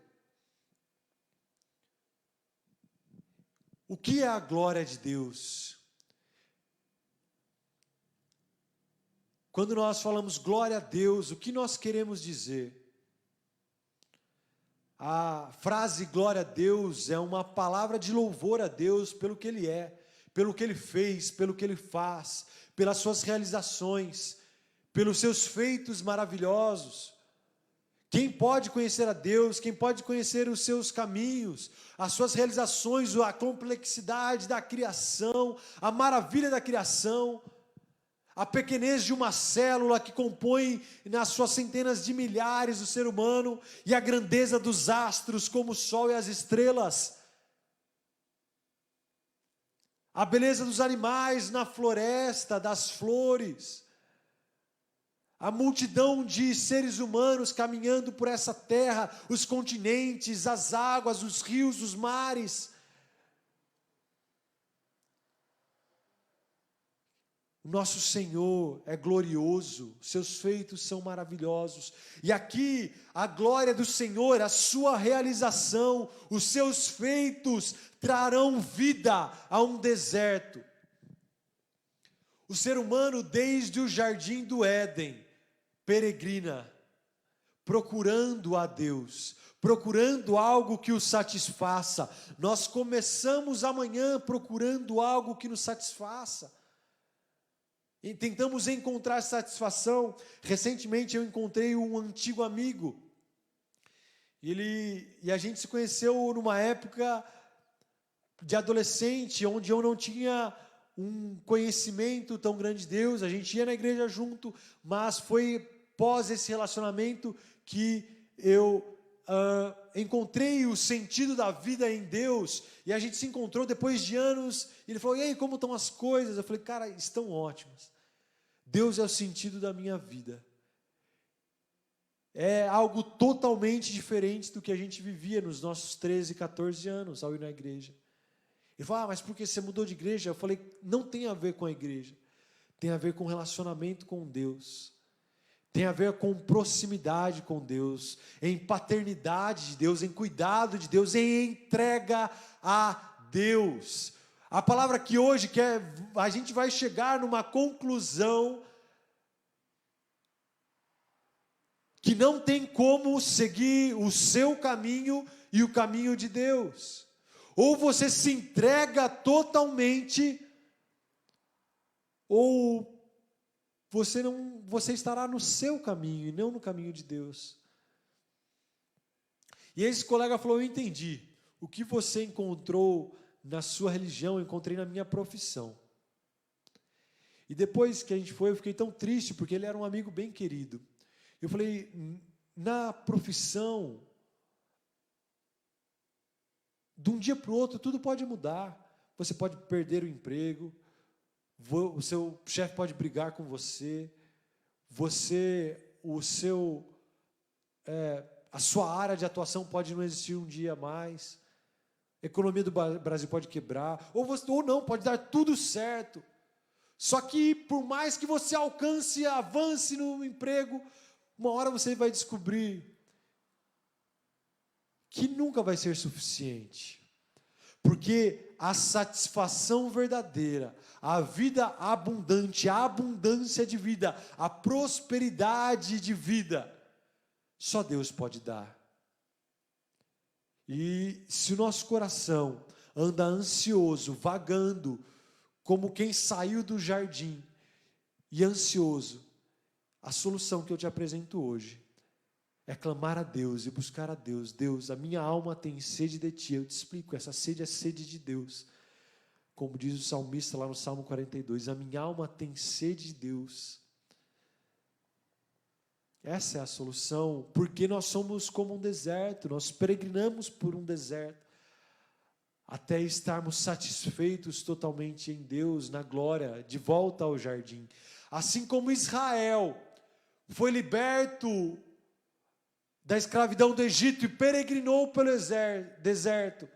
O que é a glória de Deus? Quando nós falamos glória a Deus, o que nós queremos dizer? A frase glória a Deus é uma palavra de louvor a Deus pelo que Ele é, pelo que Ele fez, pelo que Ele faz, pelas suas realizações, pelos seus feitos maravilhosos. Quem pode conhecer a Deus, quem pode conhecer os seus caminhos, as suas realizações, a complexidade da criação, a maravilha da criação, a pequenez de uma célula que compõe nas suas centenas de milhares o ser humano, e a grandeza dos astros como o sol e as estrelas, a beleza dos animais na floresta, das flores, a multidão de seres humanos caminhando por essa terra, os continentes, as águas, os rios, os mares. O nosso Senhor é glorioso, seus feitos são maravilhosos. E aqui a glória do Senhor, a sua realização, os seus feitos trarão vida a um deserto. O ser humano, desde o jardim do Éden, peregrina, procurando a Deus, procurando algo que o satisfaça. Nós começamos amanhã procurando algo que nos satisfaça. E tentamos encontrar satisfação. Recentemente eu encontrei um antigo amigo. E a gente se conheceu numa época de adolescente, onde eu não tinha um conhecimento tão grande de Deus. A gente ia na igreja junto, mas foi pós esse relacionamento que eu encontrei o sentido da vida em Deus, e a gente se encontrou depois de anos, e ele falou, e aí, como estão as coisas? Eu falei, cara, estão ótimas. Deus é o sentido da minha vida. É algo totalmente diferente do que a gente vivia nos nossos 13, 14 anos ao ir na igreja. Ele falou, mas por que você mudou de igreja? Eu falei, não tem a ver com a igreja, tem a ver com relacionamento com Deus. Tem a ver com proximidade com Deus, em paternidade de Deus, em cuidado de Deus, em entrega a Deus. A palavra que hoje a gente vai chegar numa conclusão que não tem como seguir o seu caminho e o caminho de Deus. Ou você se entrega totalmente, ou você estará no seu caminho e não no caminho de Deus. E esse colega falou, eu entendi. O que você encontrou na sua religião, eu encontrei na minha profissão. E depois que a gente foi, eu fiquei tão triste, porque ele era um amigo bem querido. Eu falei, na profissão, de um dia para o outro, tudo pode mudar. Você pode perder o emprego, o seu chefe pode brigar com você, a sua área de atuação pode não existir um dia mais, a economia do Brasil pode quebrar, ou não, pode dar tudo certo. Só que por mais que você avance no emprego, uma hora você vai descobrir que nunca vai ser suficiente. Porque a satisfação verdadeira, a vida abundante, a abundância de vida, a prosperidade de vida, só Deus pode dar. E se o nosso coração anda ansioso, vagando, como quem saiu do jardim e ansioso, a solução que eu te apresento hoje é clamar a Deus e buscar a Deus. Deus, a minha alma tem sede de Ti. Eu te explico, essa sede é sede de Deus. Como diz o salmista lá no Salmo 42, a minha alma tem sede de Deus. Essa é a solução, porque nós somos como um deserto, nós peregrinamos por um deserto, até estarmos satisfeitos totalmente em Deus, na glória, de volta ao jardim. Assim como Israel foi liberto da escravidão do Egito e peregrinou pelo deserto,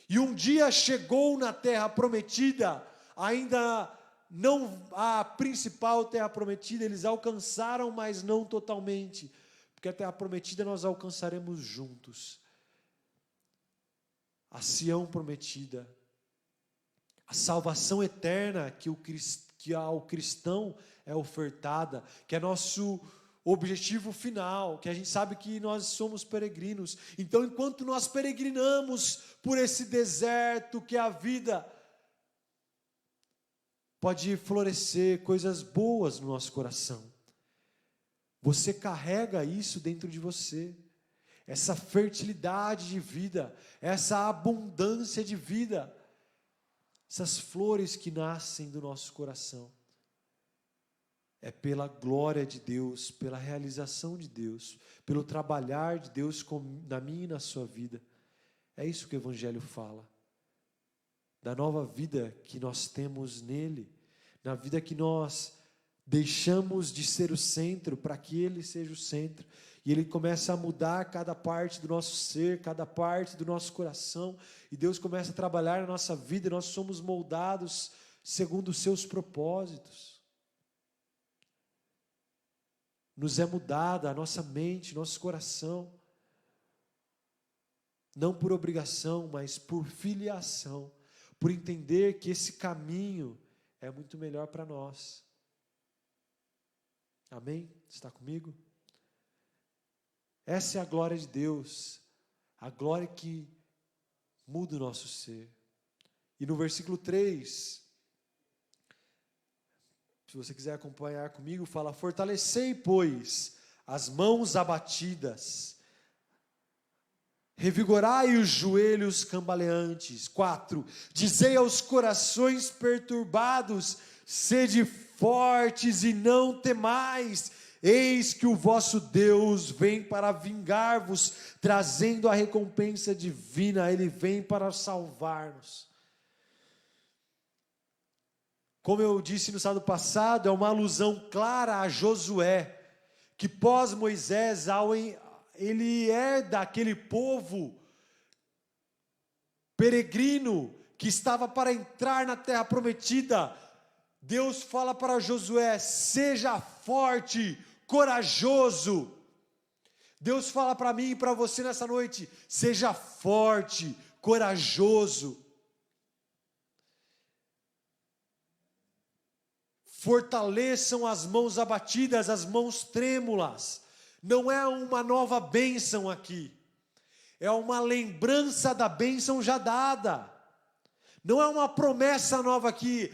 e um dia chegou na terra prometida, ainda não a principal terra prometida, eles alcançaram, mas não totalmente, porque a terra prometida nós alcançaremos juntos. A Sião prometida, a salvação eterna que ao cristão é ofertada, que é nosso objetivo final, que a gente sabe que nós somos peregrinos. Então, enquanto nós peregrinamos por esse deserto que é a vida, pode florescer coisas boas no nosso coração. Você carrega isso dentro de você, essa fertilidade de vida, essa abundância de vida, essas flores que nascem do nosso coração. É pela glória de Deus, pela realização de Deus, pelo trabalhar de Deus na minha e na sua vida. É isso que o Evangelho fala. Da nova vida que nós temos nele, na vida que nós deixamos de ser o centro para que ele seja o centro. E ele começa a mudar cada parte do nosso ser, cada parte do nosso coração. E Deus começa a trabalhar na nossa vida e nós somos moldados segundo os seus propósitos. Nos é mudada a nossa mente, nosso coração, não por obrigação, mas por filiação, por entender que esse caminho é muito melhor para nós. Amém? Está comigo? Essa é a glória de Deus, a glória que muda o nosso ser. E no versículo 3... se você quiser acompanhar comigo, fala: fortalecei, pois, as mãos abatidas, revigorai os joelhos cambaleantes. 4, dizei aos corações perturbados, sede fortes e não temais. Eis que o vosso Deus vem para vingar-vos, trazendo a recompensa divina. Ele vem para salvar-nos. Como eu disse no sábado passado, é uma alusão clara a Josué, que pós Moisés, ele é daquele povo peregrino que estava para entrar na terra prometida. Deus fala para Josué: seja forte, corajoso. Deus fala para mim e para você nessa noite: seja forte, corajoso. Fortaleçam as mãos abatidas, as mãos trêmulas. Não é uma nova bênção aqui, é uma lembrança da bênção já dada. Não é uma promessa nova aqui,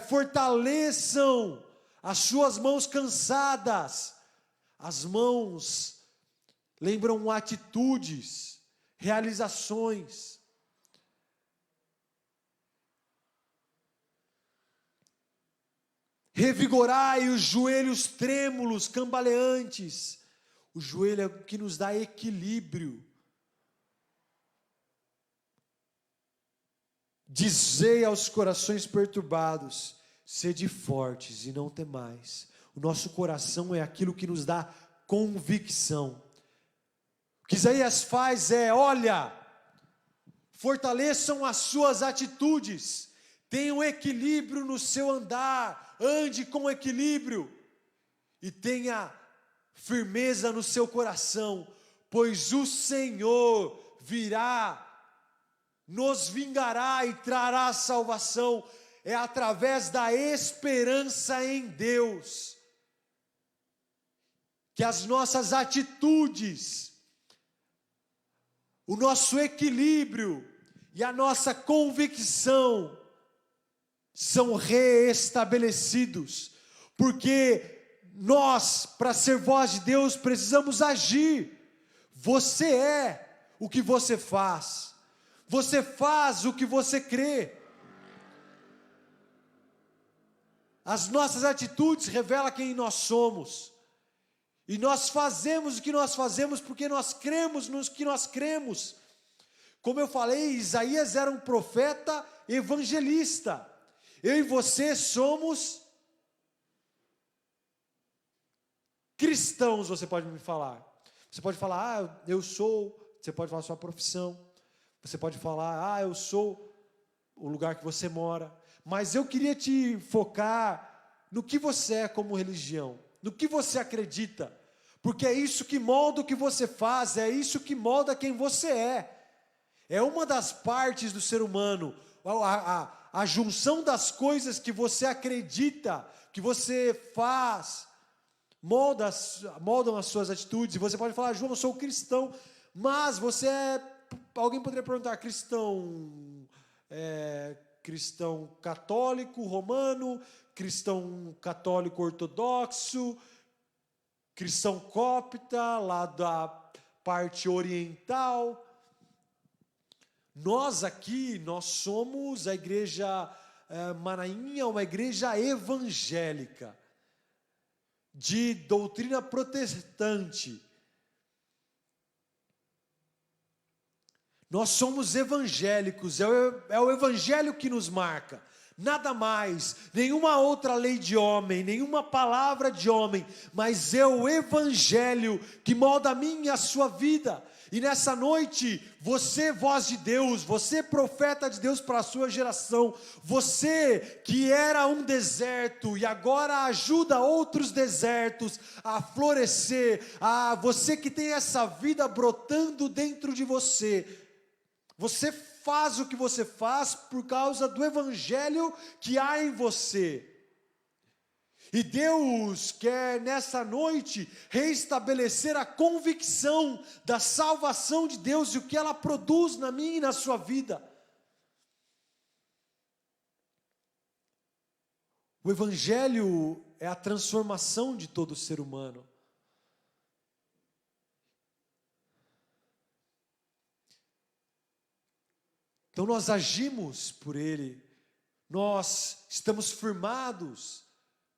fortaleçam as suas mãos cansadas. As mãos lembram atitudes, realizações. Revigorai os joelhos trêmulos, cambaleantes. O joelho é o que nos dá equilíbrio. Dizei aos corações perturbados: sede fortes e não temais. O nosso coração é aquilo que nos dá convicção. O que Isaías faz é: olha, fortaleçam as suas atitudes, tenham equilíbrio no seu andar, ande com equilíbrio e tenha firmeza no seu coração, pois o Senhor virá, nos vingará e trará salvação. É através da esperança em Deus que as nossas atitudes, o nosso equilíbrio e a nossa convicção são reestabelecidos, porque nós, para ser voz de Deus, precisamos agir. Você é o que você faz. Você faz o que você crê. As nossas atitudes revelam quem nós somos. E nós fazemos o que nós fazemos porque nós cremos no que nós cremos. Como eu falei, Isaías era um profeta evangelista. Eu e você somos cristãos, você pode me falar. Você pode falar: eu sou. Você pode falar a sua profissão. Você pode falar: eu sou o lugar que você mora. Mas eu queria te focar no que você é como religião, no que você acredita, porque é isso que molda o que você faz, é isso que molda quem você é. É uma das partes do ser humano, a junção das coisas que você acredita, que você faz, moldam as suas atitudes. E você pode falar: João, eu sou cristão, mas você é... Alguém poderia perguntar: cristão católico romano, cristão católico ortodoxo, cristão cópita, lá da parte oriental. Nós aqui, nós somos a igreja Manainha, uma igreja evangélica, de doutrina protestante. Nós somos evangélicos, é o evangelho que nos marca, nada mais, nenhuma outra lei de homem, nenhuma palavra de homem, mas é o evangelho que molda a minha e a sua vida. E nessa noite, você, voz de Deus, você, profeta de Deus para a sua geração, você que era um deserto e agora ajuda outros desertos a florescer, você que tem essa vida brotando dentro de você, você faz o que você faz por causa do evangelho que há em você. E Deus quer nessa noite reestabelecer a convicção da salvação de Deus e o que ela produz na minha e na sua vida. O evangelho é a transformação de todo ser humano. Então nós agimos por ele, nós estamos firmados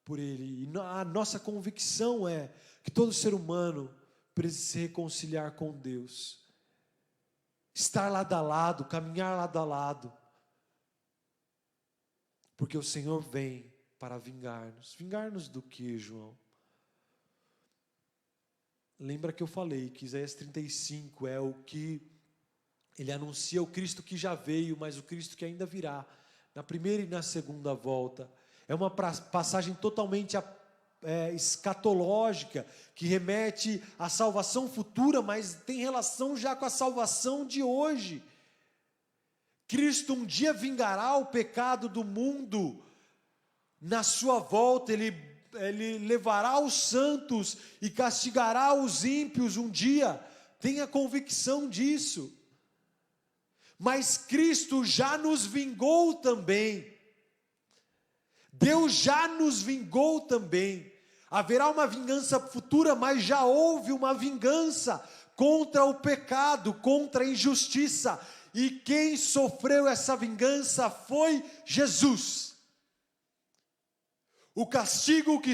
por Ele. E a nossa convicção é que todo ser humano precisa se reconciliar com Deus. Estar lado a lado, caminhar lado a lado. Porque o Senhor vem para vingar-nos. Vingar-nos do que, João? Lembra que eu falei que Isaías 35 é o que ele anuncia o Cristo que já veio, mas o Cristo que ainda virá, na primeira e na segunda volta. É uma passagem totalmente escatológica, que remete à salvação futura, mas tem relação já com a salvação de hoje. Cristo um dia vingará o pecado do mundo, na sua volta ele levará os santos e castigará os ímpios um dia, tenha convicção disso. Mas Cristo já nos vingou também, Deus já nos vingou também. Haverá uma vingança futura, mas já houve uma vingança contra o pecado, contra a injustiça. E quem sofreu essa vingança foi Jesus. O castigo que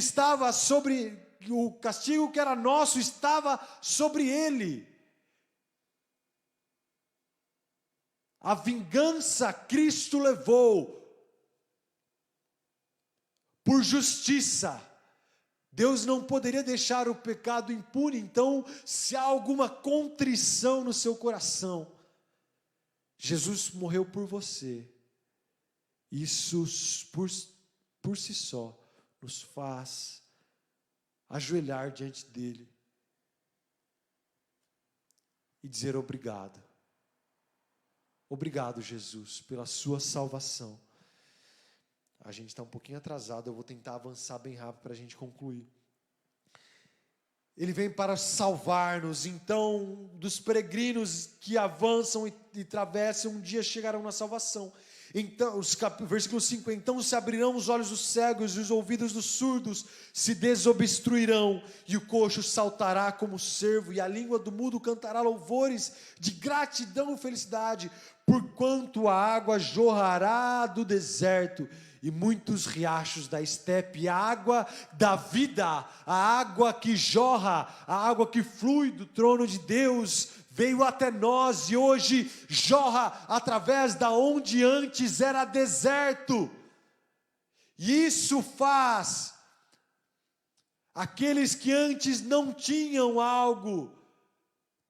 era nosso estava sobre ele. A vingança Cristo levou por justiça. Deus não poderia deixar o pecado impune, então, se há alguma contrição no seu coração, Jesus morreu por você. Isso, por si só, nos faz ajoelhar diante dele e dizer obrigado. Obrigado, Jesus, pela sua salvação. A gente está um pouquinho atrasado, eu vou tentar avançar bem rápido para a gente concluir. Ele vem para salvar-nos, então, dos peregrinos que avançam e atravessam, um dia chegarão na salvação. Então, versículo 5, então se abrirão os olhos dos cegos e os ouvidos dos surdos se desobstruirão, e o coxo saltará como cervo, e a língua do mudo cantará louvores de gratidão e felicidade, porquanto a água jorrará do deserto, e muitos riachos da estepe, a água da vida, a água que jorra, a água que flui do trono de Deus, veio até nós e hoje jorra através da onde antes era deserto. E isso faz aqueles que antes não tinham algo,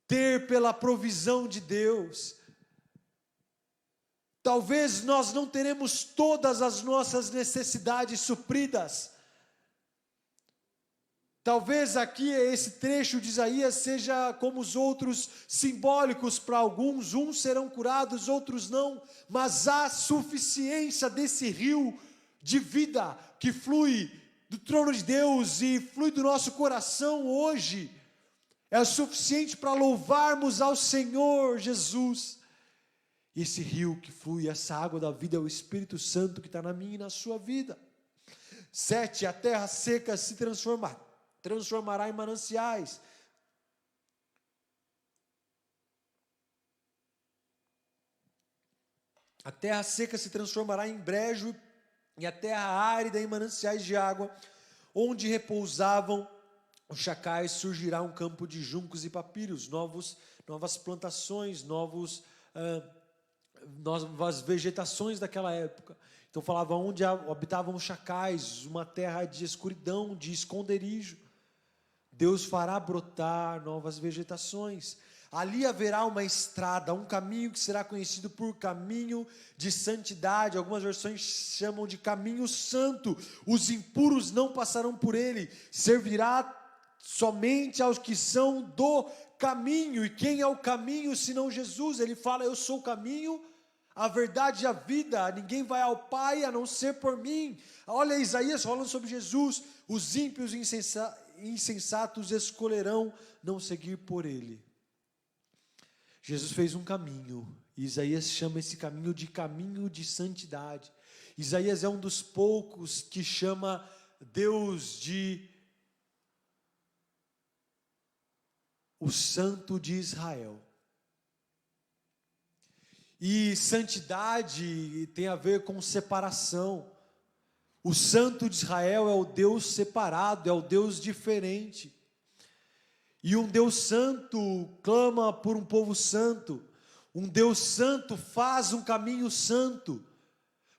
ter pela provisão de Deus. Talvez nós não teremos todas as nossas necessidades supridas. Talvez aqui esse trecho de Isaías seja como os outros, simbólicos para alguns. Uns serão curados, outros não. Mas há suficiência desse rio de vida que flui do trono de Deus e flui do nosso coração hoje. É o suficiente para louvarmos ao Senhor Jesus. Esse rio que flui, essa água da vida é o Espírito Santo que está na minha e na sua vida. 7, a terra seca se transformará em mananciais. A terra seca se transformará em brejo e a terra árida em mananciais de água. Onde repousavam os chacais surgirá um campo de juncos e papiros, novas plantações, novas vegetações daquela época. Então falava onde habitavam os chacais, uma terra de escuridão, de esconderijo. Deus fará brotar novas vegetações. Ali haverá uma estrada, um caminho que será conhecido por caminho de santidade. Algumas versões chamam de caminho santo. Os impuros não passarão por ele. Servirá somente aos que são do caminho. E quem é o caminho senão Jesus? Ele fala, eu sou o caminho, a verdade e a vida, ninguém vai ao Pai a não ser por mim. Olha Isaías falando sobre Jesus, os ímpios insensatos escolherão não seguir por ele. Jesus fez um caminho, e Isaías chama esse caminho de santidade. Isaías é um dos poucos que chama Deus de o Santo de Israel. E santidade tem a ver com separação. O Santo de Israel é o Deus separado, é o Deus diferente. E um Deus santo clama por um povo santo. Um Deus santo faz um caminho santo,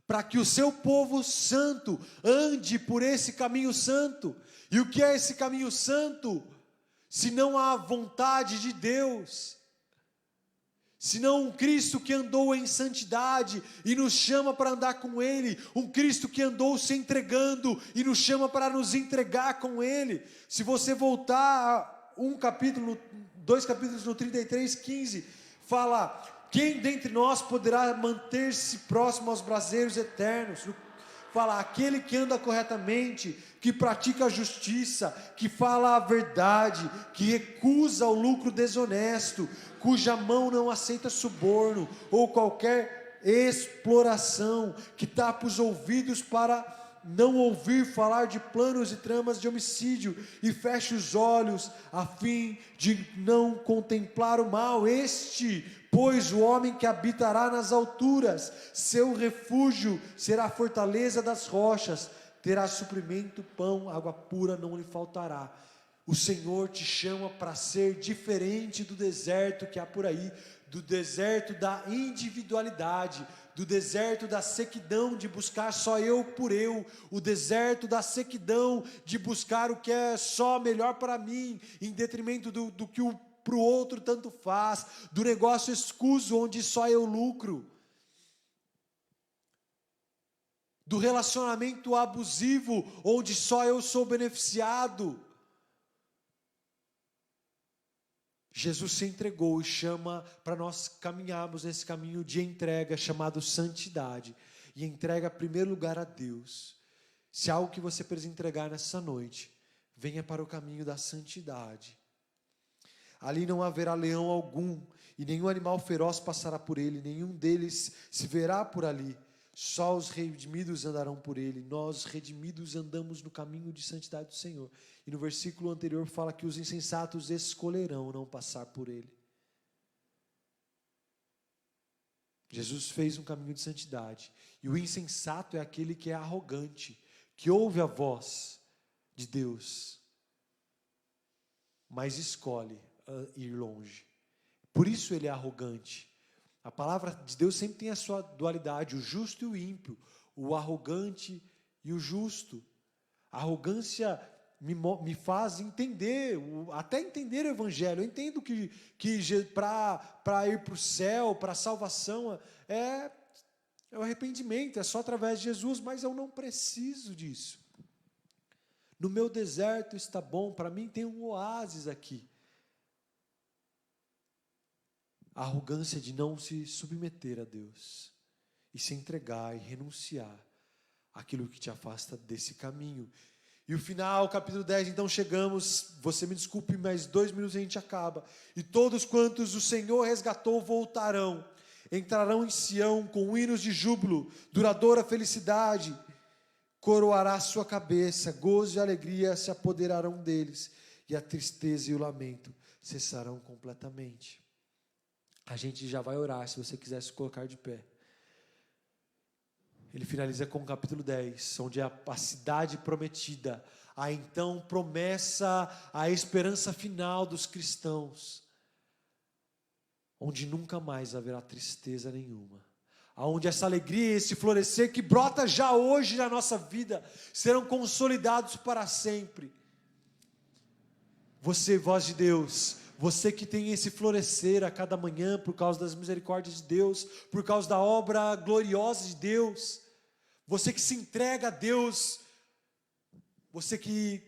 para que o seu povo santo ande por esse caminho santo. E o que é esse caminho santo? Se não a vontade de Deus, se não um Cristo que andou em santidade e nos chama para andar com Ele, um Cristo que andou se entregando e nos chama para nos entregar com Ele. Se você voltar dois capítulos no 33:15, fala: quem dentre nós poderá manter-se próximo aos braseiros eternos? Fala: aquele que anda corretamente, que pratica a justiça, que fala a verdade, que recusa o lucro desonesto, cuja mão não aceita suborno ou qualquer exploração, que tapa os ouvidos para não ouvir falar de planos e tramas de homicídio, e fecha os olhos a fim de não contemplar o mal. Este, pois, o homem que habitará nas alturas, seu refúgio será a fortaleza das rochas, terá suprimento, pão, água pura não lhe faltará. O Senhor te chama para ser diferente do deserto que há por aí, do deserto da individualidade, do deserto da sequidão de buscar só eu por eu, o deserto da sequidão de buscar o que é só melhor para mim, em detrimento do que para o outro tanto faz, do negócio escuso onde só eu lucro, do relacionamento abusivo onde só eu sou beneficiado. Jesus se entregou e chama para nós caminharmos nesse caminho de entrega chamado santidade. E entrega em primeiro lugar a Deus. Se há algo que você precisa entregar nessa noite, venha para o caminho da santidade. Ali não haverá leão algum, e nenhum animal feroz passará por ele, nenhum deles se verá por ali. Só os redimidos andarão por ele. Nós, redimidos, andamos no caminho de santidade do Senhor. E no versículo anterior fala que os insensatos escolherão não passar por ele. Jesus fez um caminho de santidade. E o insensato é aquele que é arrogante, que ouve a voz de Deus, mas escolhe ir longe. Por isso ele é arrogante. A palavra de Deus sempre tem a sua dualidade, o justo e o ímpio, o arrogante e o justo. A arrogância me faz entender, até entender o Evangelho. Eu entendo que para ir para o céu, para a salvação, é o arrependimento, é só através de Jesus, mas eu não preciso disso. No meu deserto está bom, para mim tem um oásis aqui. A arrogância de não se submeter a Deus e se entregar e renunciar àquilo que te afasta desse caminho. E o final, capítulo 10, então chegamos, você me desculpe, mais 2 minutos e a gente acaba. E todos quantos o Senhor resgatou voltarão, entrarão em Sião com hinos de júbilo, duradoura felicidade, coroará sua cabeça, gozo e alegria se apoderarão deles, e a tristeza e o lamento cessarão completamente. A gente já vai orar, se você quiser se colocar de pé. Ele finaliza com o capítulo 10, onde é a cidade prometida, a então promessa, a esperança final dos cristãos, onde nunca mais haverá tristeza nenhuma, aonde essa alegria, esse florescer que brota já hoje na nossa vida, serão consolidados para sempre. Você, voz de Deus, você que tem esse florescer a cada manhã por causa das misericórdias de Deus, por causa da obra gloriosa de Deus, você que se entrega a Deus, você que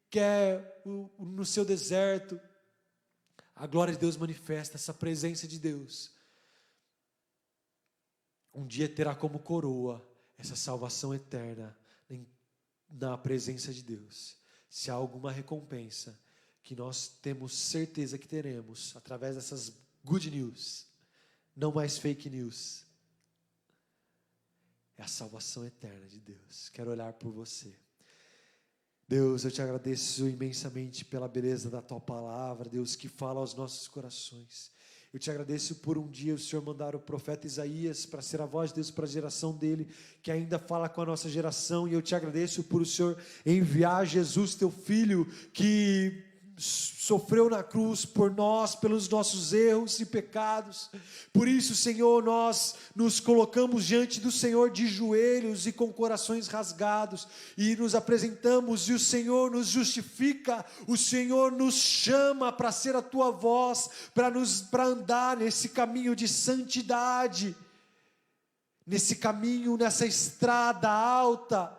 quer no seu deserto, a glória de Deus manifesta, essa presença de Deus. Um dia terá como coroa essa salvação eterna na presença de Deus. Se há alguma recompensa que nós temos certeza que teremos através dessas good news, não mais fake news, é a salvação eterna de Deus. Quero olhar por você. Deus, eu te agradeço imensamente pela beleza da Tua palavra, Deus, que fala aos nossos corações. Eu te agradeço por um dia o Senhor mandar o profeta Isaías para ser a voz de Deus para a geração dele, que ainda fala com a nossa geração, e eu te agradeço por o Senhor enviar Jesus, teu filho, que sofreu na cruz por nós, pelos nossos erros e pecados. Por isso, Senhor, nós nos colocamos diante do Senhor de joelhos e com corações rasgados, e nos apresentamos, e o Senhor nos justifica, o Senhor nos chama para ser a tua voz, para andar nesse caminho de santidade, nesse caminho, nessa estrada alta,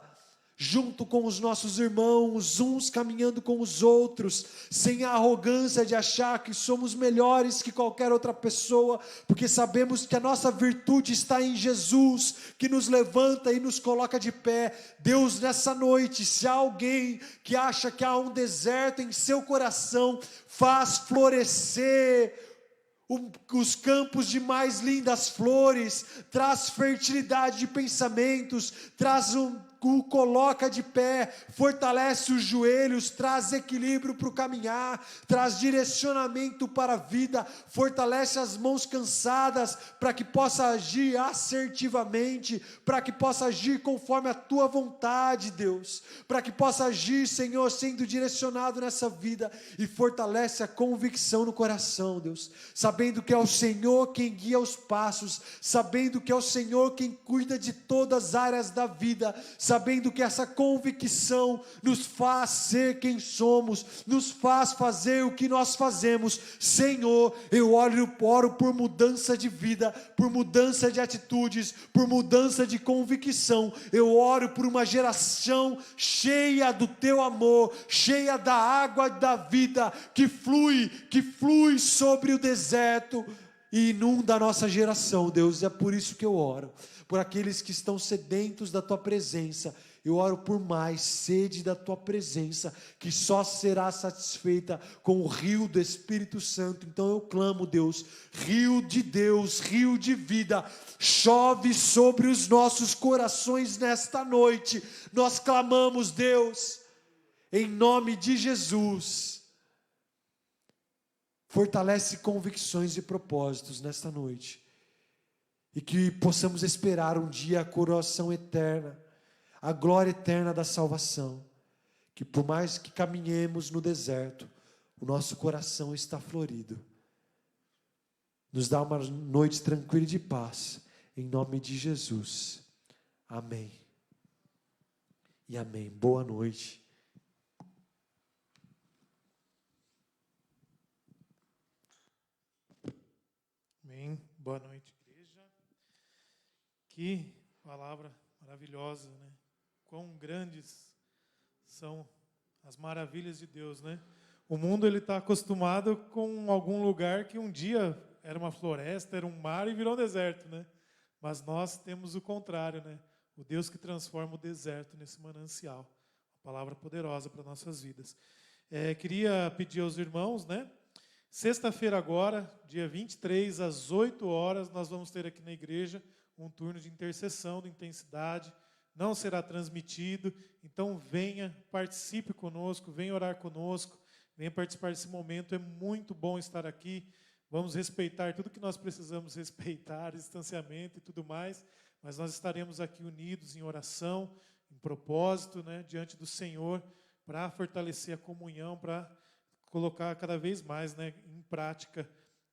junto com os nossos irmãos, uns caminhando com os outros, sem a arrogância de achar que somos melhores que qualquer outra pessoa, porque sabemos que a nossa virtude está em Jesus, que nos levanta e nos coloca de pé. Deus, nessa noite, se há alguém que acha que há um deserto em seu coração, faz florescer os campos de mais lindas flores, traz fertilidade de pensamentos, o coloca de pé, fortalece os joelhos, traz equilíbrio para o caminhar, traz direcionamento para a vida, fortalece as mãos cansadas, para que possa agir assertivamente, para que possa agir conforme a tua vontade, Deus, para que possa agir, Senhor, sendo direcionado nessa vida, e fortalece a convicção no coração, Deus, sabendo que é o Senhor quem guia os passos, sabendo que é o Senhor quem cuida de todas as áreas da vida, sabendo que essa convicção nos faz ser quem somos, nos faz fazer o que nós fazemos. Senhor, eu oro por mudança de vida, por mudança de atitudes, por mudança de convicção. Eu oro por uma geração cheia do teu amor, cheia da água da vida, que flui sobre o deserto e inunda a nossa geração, Deus. É por isso que eu oro, por aqueles que estão sedentos da tua presença. Eu oro por mais sede da tua presença, que só será satisfeita com o rio do Espírito Santo. Então eu clamo, Deus, rio de Deus, rio de vida, chove sobre os nossos corações nesta noite. Nós clamamos, Deus, em nome de Jesus. Fortalece convicções e propósitos nesta noite, e que possamos esperar um dia a coroação eterna, a glória eterna da salvação, que por mais que caminhemos no deserto, o nosso coração está florido. Nos dá uma noite tranquila e de paz, em nome de Jesus. Amém. E amém. Boa noite. Amém. Boa noite, igreja. Que palavra maravilhosa, né? Quão grandes são as maravilhas de Deus, né? O mundo ele está acostumado com algum lugar que um dia era uma floresta, era um mar e virou um deserto, né? Mas nós temos o contrário, né? O Deus que transforma o deserto nesse manancial. Uma palavra poderosa para nossas vidas. Queria pedir aos irmãos, né? Sexta-feira agora, dia 23, às 8 horas, nós vamos ter aqui na igreja um turno de intercessão, de intensidade. Não será transmitido, então venha, participe conosco, venha orar conosco, venha participar desse momento. É muito bom estar aqui. Vamos respeitar tudo que nós precisamos respeitar, distanciamento e tudo mais, mas nós estaremos aqui unidos em oração, em propósito, né, diante do Senhor, para fortalecer a comunhão, para colocar cada vez mais, né, em prática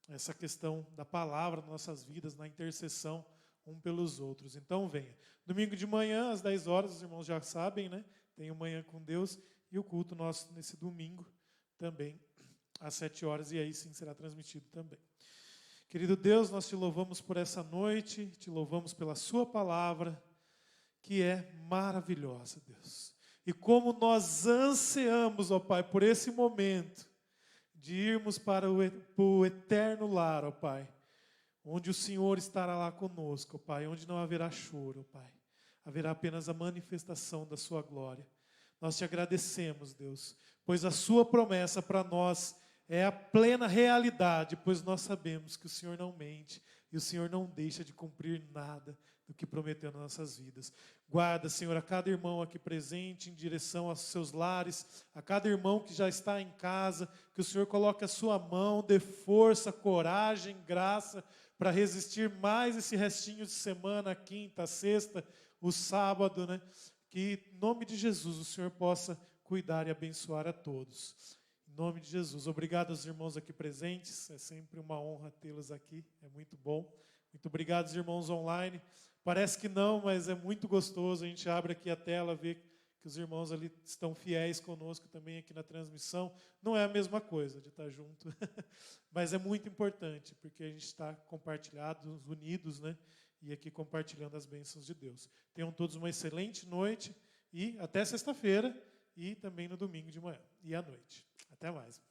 essa questão da palavra nas nossas vidas, na intercessão um pelos outros. Então venha. Domingo de manhã, às 10 horas, os irmãos já sabem, né? Tem o Manhã com Deus, e o culto nosso nesse domingo também, às 7 horas, e aí sim será transmitido também. Querido Deus, nós te louvamos por essa noite, te louvamos pela sua palavra, que é maravilhosa, Deus. E como nós ansiamos, ó Pai, por esse momento de irmos para o eterno lar, ó Pai, onde o Senhor estará lá conosco, ó Pai, onde não haverá choro, ó Pai. Haverá apenas a manifestação da sua glória. Nós te agradecemos, Deus, pois a sua promessa para nós é a plena realidade, pois nós sabemos que o Senhor não mente e o Senhor não deixa de cumprir nada. do que prometeu nas nossas vidas. Guarda, Senhor, a cada irmão aqui presente em direção aos seus lares, a cada irmão que já está em casa, que o Senhor coloque a sua mão, dê força, coragem, graça, para resistir mais esse restinho de semana, a quinta, a sexta, o sábado, né? Que, em nome de Jesus, o Senhor possa cuidar e abençoar a todos. Em nome de Jesus. Obrigado aos irmãos aqui presentes. É sempre uma honra tê-los aqui. É muito bom. Muito obrigado aos irmãos online. Parece que não, mas é muito gostoso. A gente abre aqui a tela, vê que os irmãos ali estão fiéis conosco também aqui na transmissão. Não é a mesma coisa de estar junto, mas é muito importante, porque a gente está compartilhados, unidos, né? E aqui compartilhando as bênçãos de Deus. Tenham todos uma excelente noite e até sexta-feira e também no domingo de manhã e à noite. Até mais.